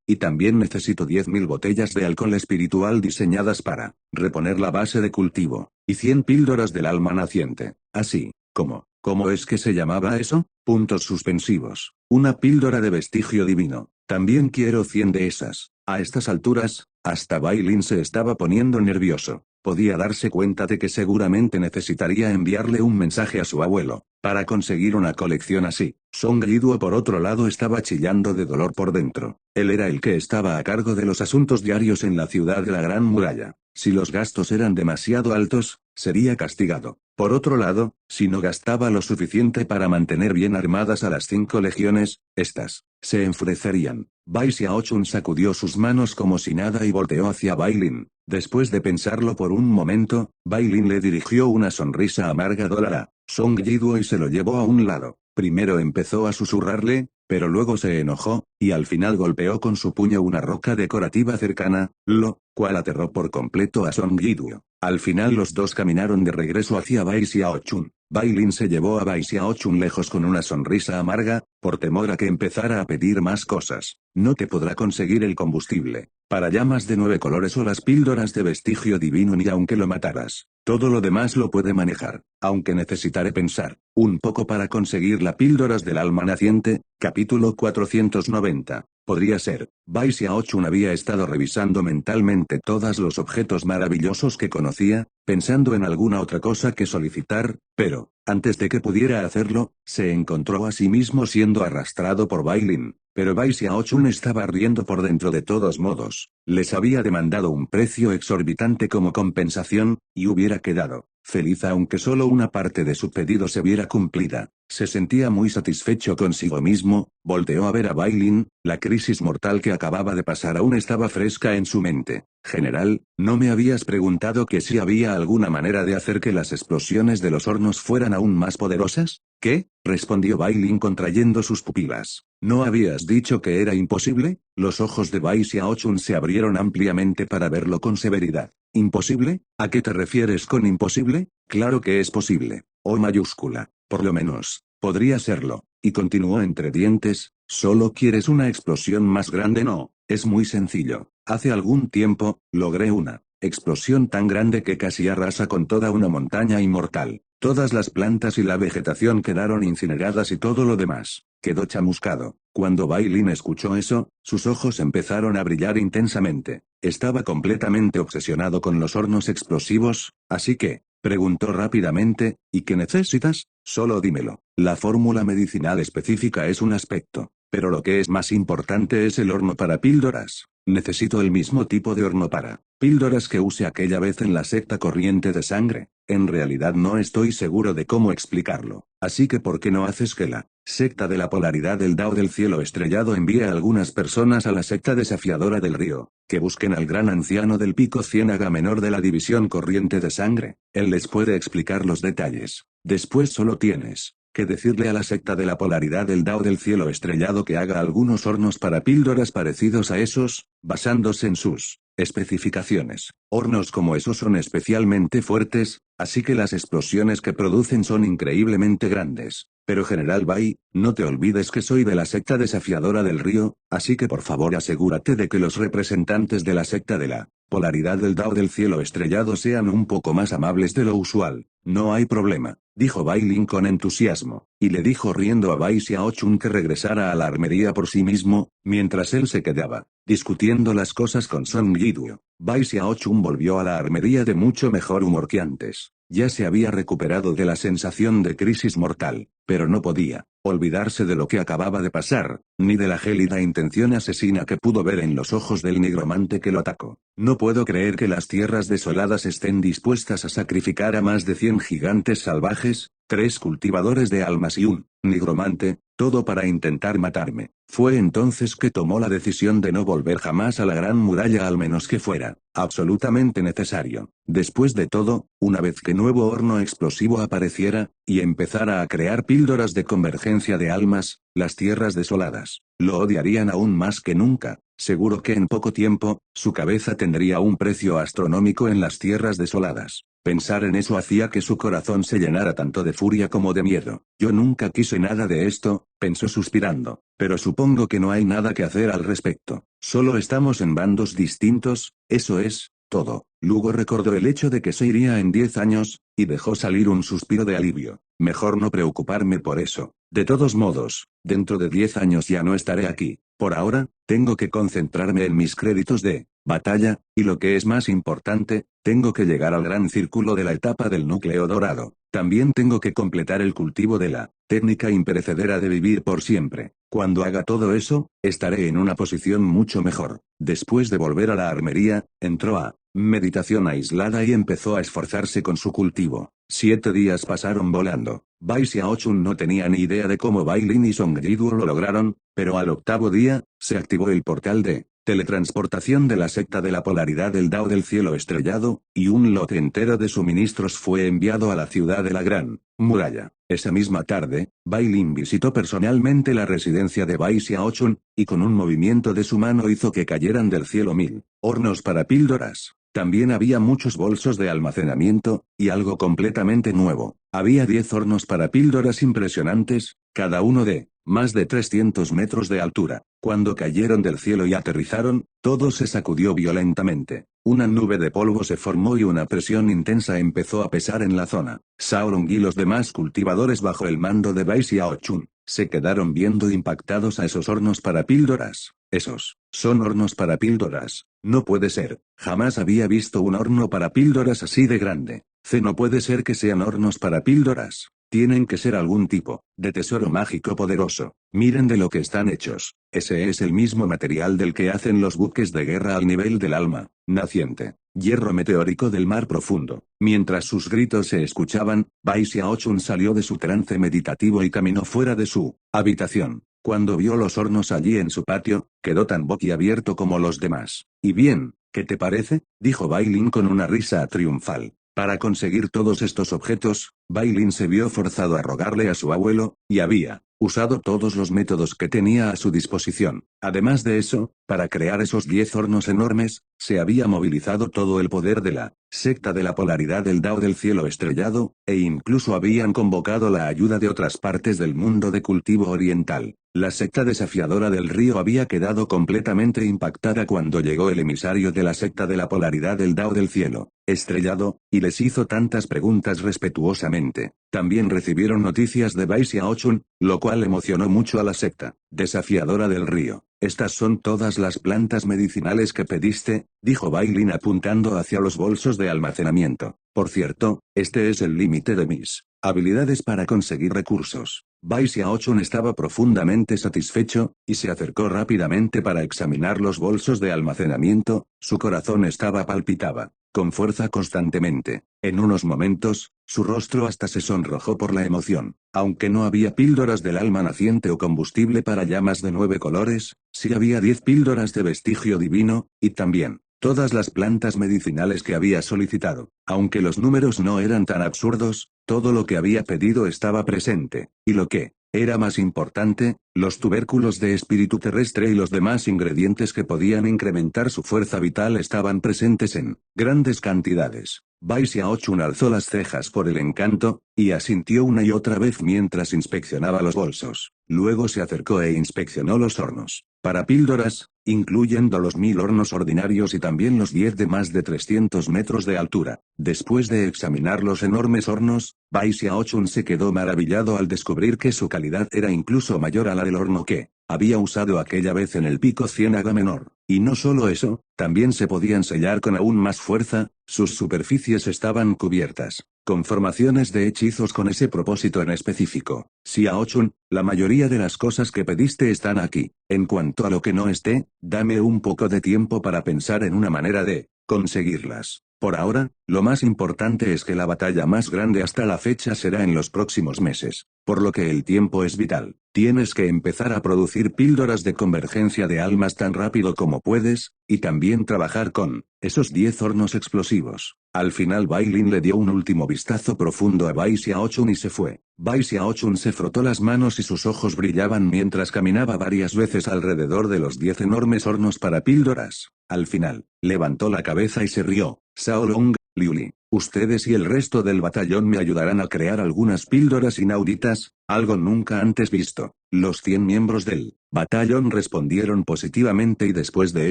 Y también necesito 10.000 botellas de alcohol espiritual diseñadas para reponer la base de cultivo, y 100 píldoras del alma naciente. Así, ¿cómo es que se llamaba eso? Puntos suspensivos. Una píldora de vestigio divino. También quiero 100 de esas. A estas alturas, hasta Bai Lin se estaba poniendo nervioso. Podía darse cuenta de que seguramente necesitaría enviarle un mensaje a su abuelo, para conseguir una colección así. Song Yiduo por otro lado estaba chillando de dolor por dentro. Él era el que estaba a cargo de los asuntos diarios en la ciudad de la Gran Muralla. Si los gastos eran demasiado altos, sería castigado. Por otro lado, si no gastaba lo suficiente para mantener bien armadas a las 5 legiones, estas se enfurecerían. Bai Xiaochun sacudió sus manos como si nada y volteó hacia Bai Lin. Después de pensarlo por un momento, Bai Lin le dirigió una sonrisa amarga a Song Yiduo y se lo llevó a un lado. Primero empezó a susurrarle, pero luego se enojó, y al final golpeó con su puño una roca decorativa cercana, lo cual aterró por completo a Song Yiduo. Al final los dos caminaron de regreso hacia Bai Xiaochun. Bai Lin se llevó a Bai Xiaochun lejos con una sonrisa amarga, por temor a que empezara a pedir más cosas. No te podrá conseguir el combustible para llamas de 9 colores o las píldoras de vestigio divino ni aunque lo mataras. Todo lo demás lo puede manejar, aunque necesitaré pensar un poco para conseguir las píldoras del alma naciente. Capítulo 490. Podría ser. Bai Xiaochun había estado revisando mentalmente todos los objetos maravillosos que conocía, pensando en alguna otra cosa que solicitar, pero, antes de que pudiera hacerlo, se encontró a sí mismo siendo arrastrado por Bai Lin. Pero Bai Xiaochun estaba riendo por dentro de todos modos. Les había demandado un precio exorbitante como compensación, y hubiera quedado feliz aunque solo una parte de su pedido se viera cumplida. Se sentía muy satisfecho consigo mismo, volteó a ver a Bai Lin, la crisis mortal que acababa de pasar aún estaba fresca en su mente. General, ¿no me habías preguntado que si había alguna manera de hacer que las explosiones de los hornos fueran aún más poderosas? ¿Qué? Respondió Bai Lin contrayendo sus pupilas. ¿No habías dicho que era imposible? Los ojos de Bai Xiaochun se abrieron ampliamente para verlo con severidad. ¿Imposible? ¿A qué te refieres con imposible? Claro que es posible. O mayúscula. Por lo menos, podría serlo. Y continuó entre dientes, ¿solo quieres una explosión más grande? No, es muy sencillo. Hace algún tiempo, logré una explosión tan grande que casi arrasa con toda una montaña inmortal. Todas las plantas y la vegetación quedaron incineradas y todo lo demás quedó chamuscado. Cuando Bai Lin escuchó eso, sus ojos empezaron a brillar intensamente. Estaba completamente obsesionado con los hornos explosivos, así que preguntó rápidamente, ¿y qué necesitas? Solo dímelo. La fórmula medicinal específica es un aspecto, pero lo que es más importante es el horno para píldoras. Necesito el mismo tipo de horno para píldoras que use aquella vez en la secta corriente de sangre. En realidad no estoy seguro de cómo explicarlo. Así que ¿por qué no haces que la secta de la polaridad del Dao del cielo estrellado envíe a algunas personas a la secta desafiadora del río, que busquen al gran anciano del pico ciénaga menor de la división corriente de sangre? Él les puede explicar los detalles. Después solo tienes que decirle a la secta de la polaridad del Dao del cielo estrellado que haga algunos hornos para píldoras parecidos a esos, basándose en sus especificaciones. Hornos como esos son especialmente fuertes, así que las explosiones que producen son increíblemente grandes. Pero General Bai, no te olvides que soy de la secta desafiadora del río, así que por favor asegúrate de que los representantes de la secta de la polaridad del Dao del cielo estrellado sean un poco más amables de lo usual. No hay problema. dijo Bai Lin con entusiasmo, y le dijo riendo a Bai Xiaochun que regresara a la armería por sí mismo, mientras él se quedaba discutiendo las cosas con Song Yiduo. Bai Xiaochun volvió a la armería de mucho mejor humor que antes. Ya se había recuperado de la sensación de crisis mortal, pero no podía olvidarse de lo que acababa de pasar, ni de la gélida intención asesina que pudo ver en los ojos del nigromante que lo atacó. No puedo creer que las tierras desoladas estén dispuestas a sacrificar a más de 100 gigantes salvajes, 3 cultivadores de almas y un nigromante, todo para intentar matarme. Fue entonces que tomó la decisión de no volver jamás a la Gran Muralla al menos que fuera absolutamente necesario. Después de todo, una vez que nuevo horno explosivo apareciera, y empezara a crear píldoras de convergencia de almas, las tierras desoladas lo odiarían aún más que nunca. Seguro que en poco tiempo, su cabeza tendría un precio astronómico en las tierras desoladas. Pensar en eso hacía que su corazón se llenara tanto de furia como de miedo. Yo nunca quise nada de esto, pensó suspirando, pero supongo que no hay nada que hacer al respecto. Solo estamos en bandos distintos, eso es todo. Luego recordó el hecho de que se iría en 10 años, y dejó salir un suspiro de alivio. Mejor no preocuparme por eso. De todos modos, dentro de 10 años ya no estaré aquí. Por ahora, tengo que concentrarme en mis créditos de batalla, y lo que es más importante, tengo que llegar al gran círculo de la etapa del núcleo dorado. También tengo que completar el cultivo de la técnica imperecedera de vivir por siempre. Cuando haga todo eso, estaré en una posición mucho mejor. Después de volver a la armería, entró a meditación aislada y empezó a esforzarse con su cultivo. 7 días pasaron volando. Bai Xiaochun no tenía ni idea de cómo Bai Lin y Song Yiduo lo lograron, pero al 8º día, se activó el portal de teletransportación de la secta de la polaridad del Dao del cielo estrellado, y un lote entero de suministros fue enviado a la ciudad de la Gran Muralla. Esa misma tarde, Bai Lin visitó personalmente la residencia de Bai Xiaochun, y con un movimiento de su mano hizo que cayeran del cielo 1000 hornos para píldoras. También había muchos bolsos de almacenamiento, y algo completamente nuevo. Había 10 hornos para píldoras impresionantes, cada uno de más de 300 metros de altura. Cuando cayeron del cielo y aterrizaron, todo se sacudió violentamente. Una nube de polvo se formó y una presión intensa empezó a pesar en la zona. Sauron y los demás cultivadores bajo el mando de Bai Xiaochun se quedaron viendo impactados a esos hornos para píldoras. Esos son hornos para píldoras. No puede ser. Jamás había visto un horno para píldoras así de grande. No puede ser que sean hornos para píldoras. Tienen que ser algún tipo de tesoro mágico poderoso. Miren de lo que están hechos. Ese es el mismo material del que hacen los buques de guerra al nivel del alma naciente. Hierro meteórico del mar profundo. Mientras sus gritos se escuchaban, Bai Xiaochun salió de su trance meditativo y caminó fuera de su habitación. Cuando vio los hornos allí en su patio, quedó tan boquiabierto como los demás. ¿Y bien, qué te parece?, dijo Bai Lin con una risa triunfal. Para conseguir todos estos objetos, Bai Lin se vio forzado a rogarle a su abuelo, y había usado todos los métodos que tenía a su disposición. Además de eso, para crear esos 10 hornos enormes, se había movilizado todo el poder de la secta de la polaridad del Dao del cielo estrellado, e incluso habían convocado la ayuda de otras partes del mundo de cultivo oriental. La secta desafiadora del río había quedado completamente impactada cuando llegó el emisario de la secta de la polaridad del Dao del cielo estrellado, y les hizo tantas preguntas respetuosamente. También recibieron noticias de Bai Xiaochun, lo cual emocionó mucho a la secta desafiadora del río. Estas son todas las plantas medicinales que pediste, dijo Bai Lin apuntando hacia los bolsos de almacenamiento. Por cierto, este es el límite de mis habilidades para conseguir recursos. Bai Xiaochun estaba profundamente satisfecho, y se acercó rápidamente para examinar los bolsos de almacenamiento. Su corazón palpitaba con fuerza constantemente. En unos momentos, su rostro hasta se sonrojó por la emoción. Aunque no había píldoras del alma naciente o combustible para llamas de 9 colores, sí había 10 píldoras de vestigio divino, y también todas las plantas medicinales que había solicitado. Aunque los números no eran tan absurdos, todo lo que había pedido estaba presente, y lo que era más importante, los tubérculos de espíritu terrestre y los demás ingredientes que podían incrementar su fuerza vital estaban presentes en grandes cantidades. Bai Xiaochun alzó las cejas por el encanto, y asintió una y otra vez mientras inspeccionaba los bolsos. Luego se acercó e inspeccionó los hornos para píldoras, incluyendo los 1000 hornos ordinarios y también los 10 de más de 300 metros de altura. Después de examinar los enormes hornos, Bai Xiaochun se quedó maravillado al descubrir que su calidad era incluso mayor a la del horno que había usado aquella vez en el Pico Ciénaga Menor. Y no solo eso, también se podían sellar con aún más fuerza, sus superficies estaban cubiertas con formaciones de hechizos con ese propósito en específico. Xiaochun, la mayoría de las cosas que pediste están aquí. En cuanto a lo que no esté, dame un poco de tiempo para pensar en una manera de conseguirlas. Por ahora, lo más importante es que la batalla más grande hasta la fecha será en los próximos meses, por lo que el tiempo es vital. Tienes que empezar a producir píldoras de convergencia de almas tan rápido como puedes, y también trabajar con esos 10 hornos explosivos. Al final Bai Lin le dio un último vistazo profundo a Bai Xiaochun y se fue. Bai Xiaochun se frotó las manos y sus ojos brillaban mientras caminaba varias veces alrededor de los 10 enormes hornos para píldoras. Al final, levantó la cabeza y se rió. Shao Long, Liu Li, ustedes y el resto del batallón me ayudarán a crear algunas píldoras inauditas, algo nunca antes visto. Los 100 miembros del batallón respondieron positivamente y después de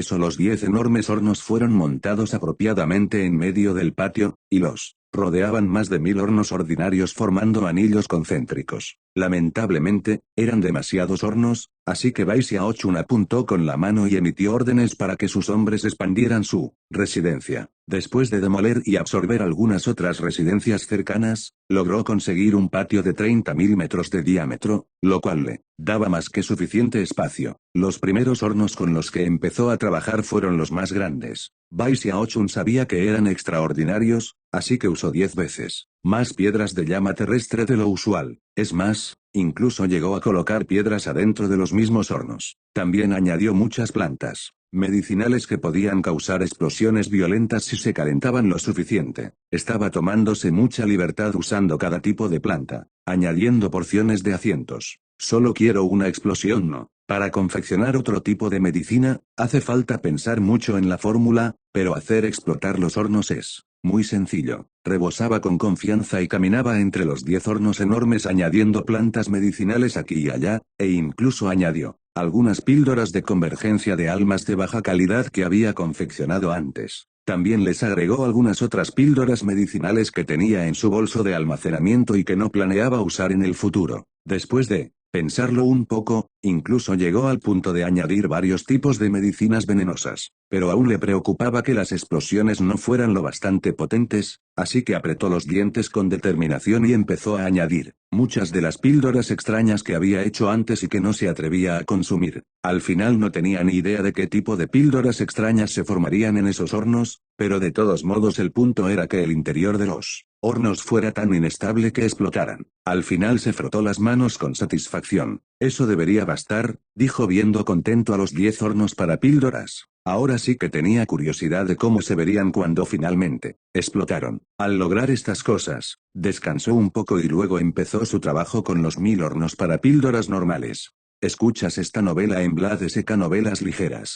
eso los 10 enormes hornos fueron montados apropiadamente en medio del patio, y los rodeaban más de 1000 hornos ordinarios formando anillos concéntricos. Lamentablemente, eran demasiados hornos, así que Bai Xiaochun apuntó con la mano y emitió órdenes para que sus hombres expandieran su residencia. Después de demoler y absorber algunas otras residencias cercanas, logró conseguir un patio de 30.000 metros de diámetro, lo cual le daba más que suficiente espacio. Los primeros hornos con los que empezó a trabajar fueron los más grandes. Bai Xiaochun sabía que eran extraordinarios, así que usó 10 veces más piedras de llama terrestre de lo usual. Es más, incluso llegó a colocar piedras adentro de los mismos hornos. También añadió muchas plantas medicinales que podían causar explosiones violentas si se calentaban lo suficiente. Estaba tomándose mucha libertad usando cada tipo de planta, añadiendo porciones de asientos. Solo quiero una explosión, no. Para confeccionar otro tipo de medicina, hace falta pensar mucho en la fórmula, pero hacer explotar los hornos es muy sencillo. Rebosaba con confianza y caminaba entre los 10 hornos enormes añadiendo plantas medicinales aquí y allá, e incluso añadió algunas píldoras de convergencia de almas de baja calidad que había confeccionado antes. También les agregó algunas otras píldoras medicinales que tenía en su bolso de almacenamiento y que no planeaba usar en el futuro. Después de pensarlo un poco, incluso llegó al punto de añadir varios tipos de medicinas venenosas. Pero aún le preocupaba que las explosiones no fueran lo bastante potentes, así que apretó los dientes con determinación y empezó a añadir muchas de las píldoras extrañas que había hecho antes y que no se atrevía a consumir. Al final no tenía ni idea de qué tipo de píldoras extrañas se formarían en esos hornos, pero de todos modos el punto era que el interior de los hornos fuera tan inestable que explotaran. Al final se frotó las manos con satisfacción. Eso debería bastar, dijo viendo contento a los 10 hornos para píldoras. Ahora sí que tenía curiosidad de cómo se verían cuando finalmente explotaron. Al lograr estas cosas, descansó un poco y luego empezó su trabajo con los 1000 hornos para píldoras normales. Escuchas esta novela en Blad SK Novelas Ligeras.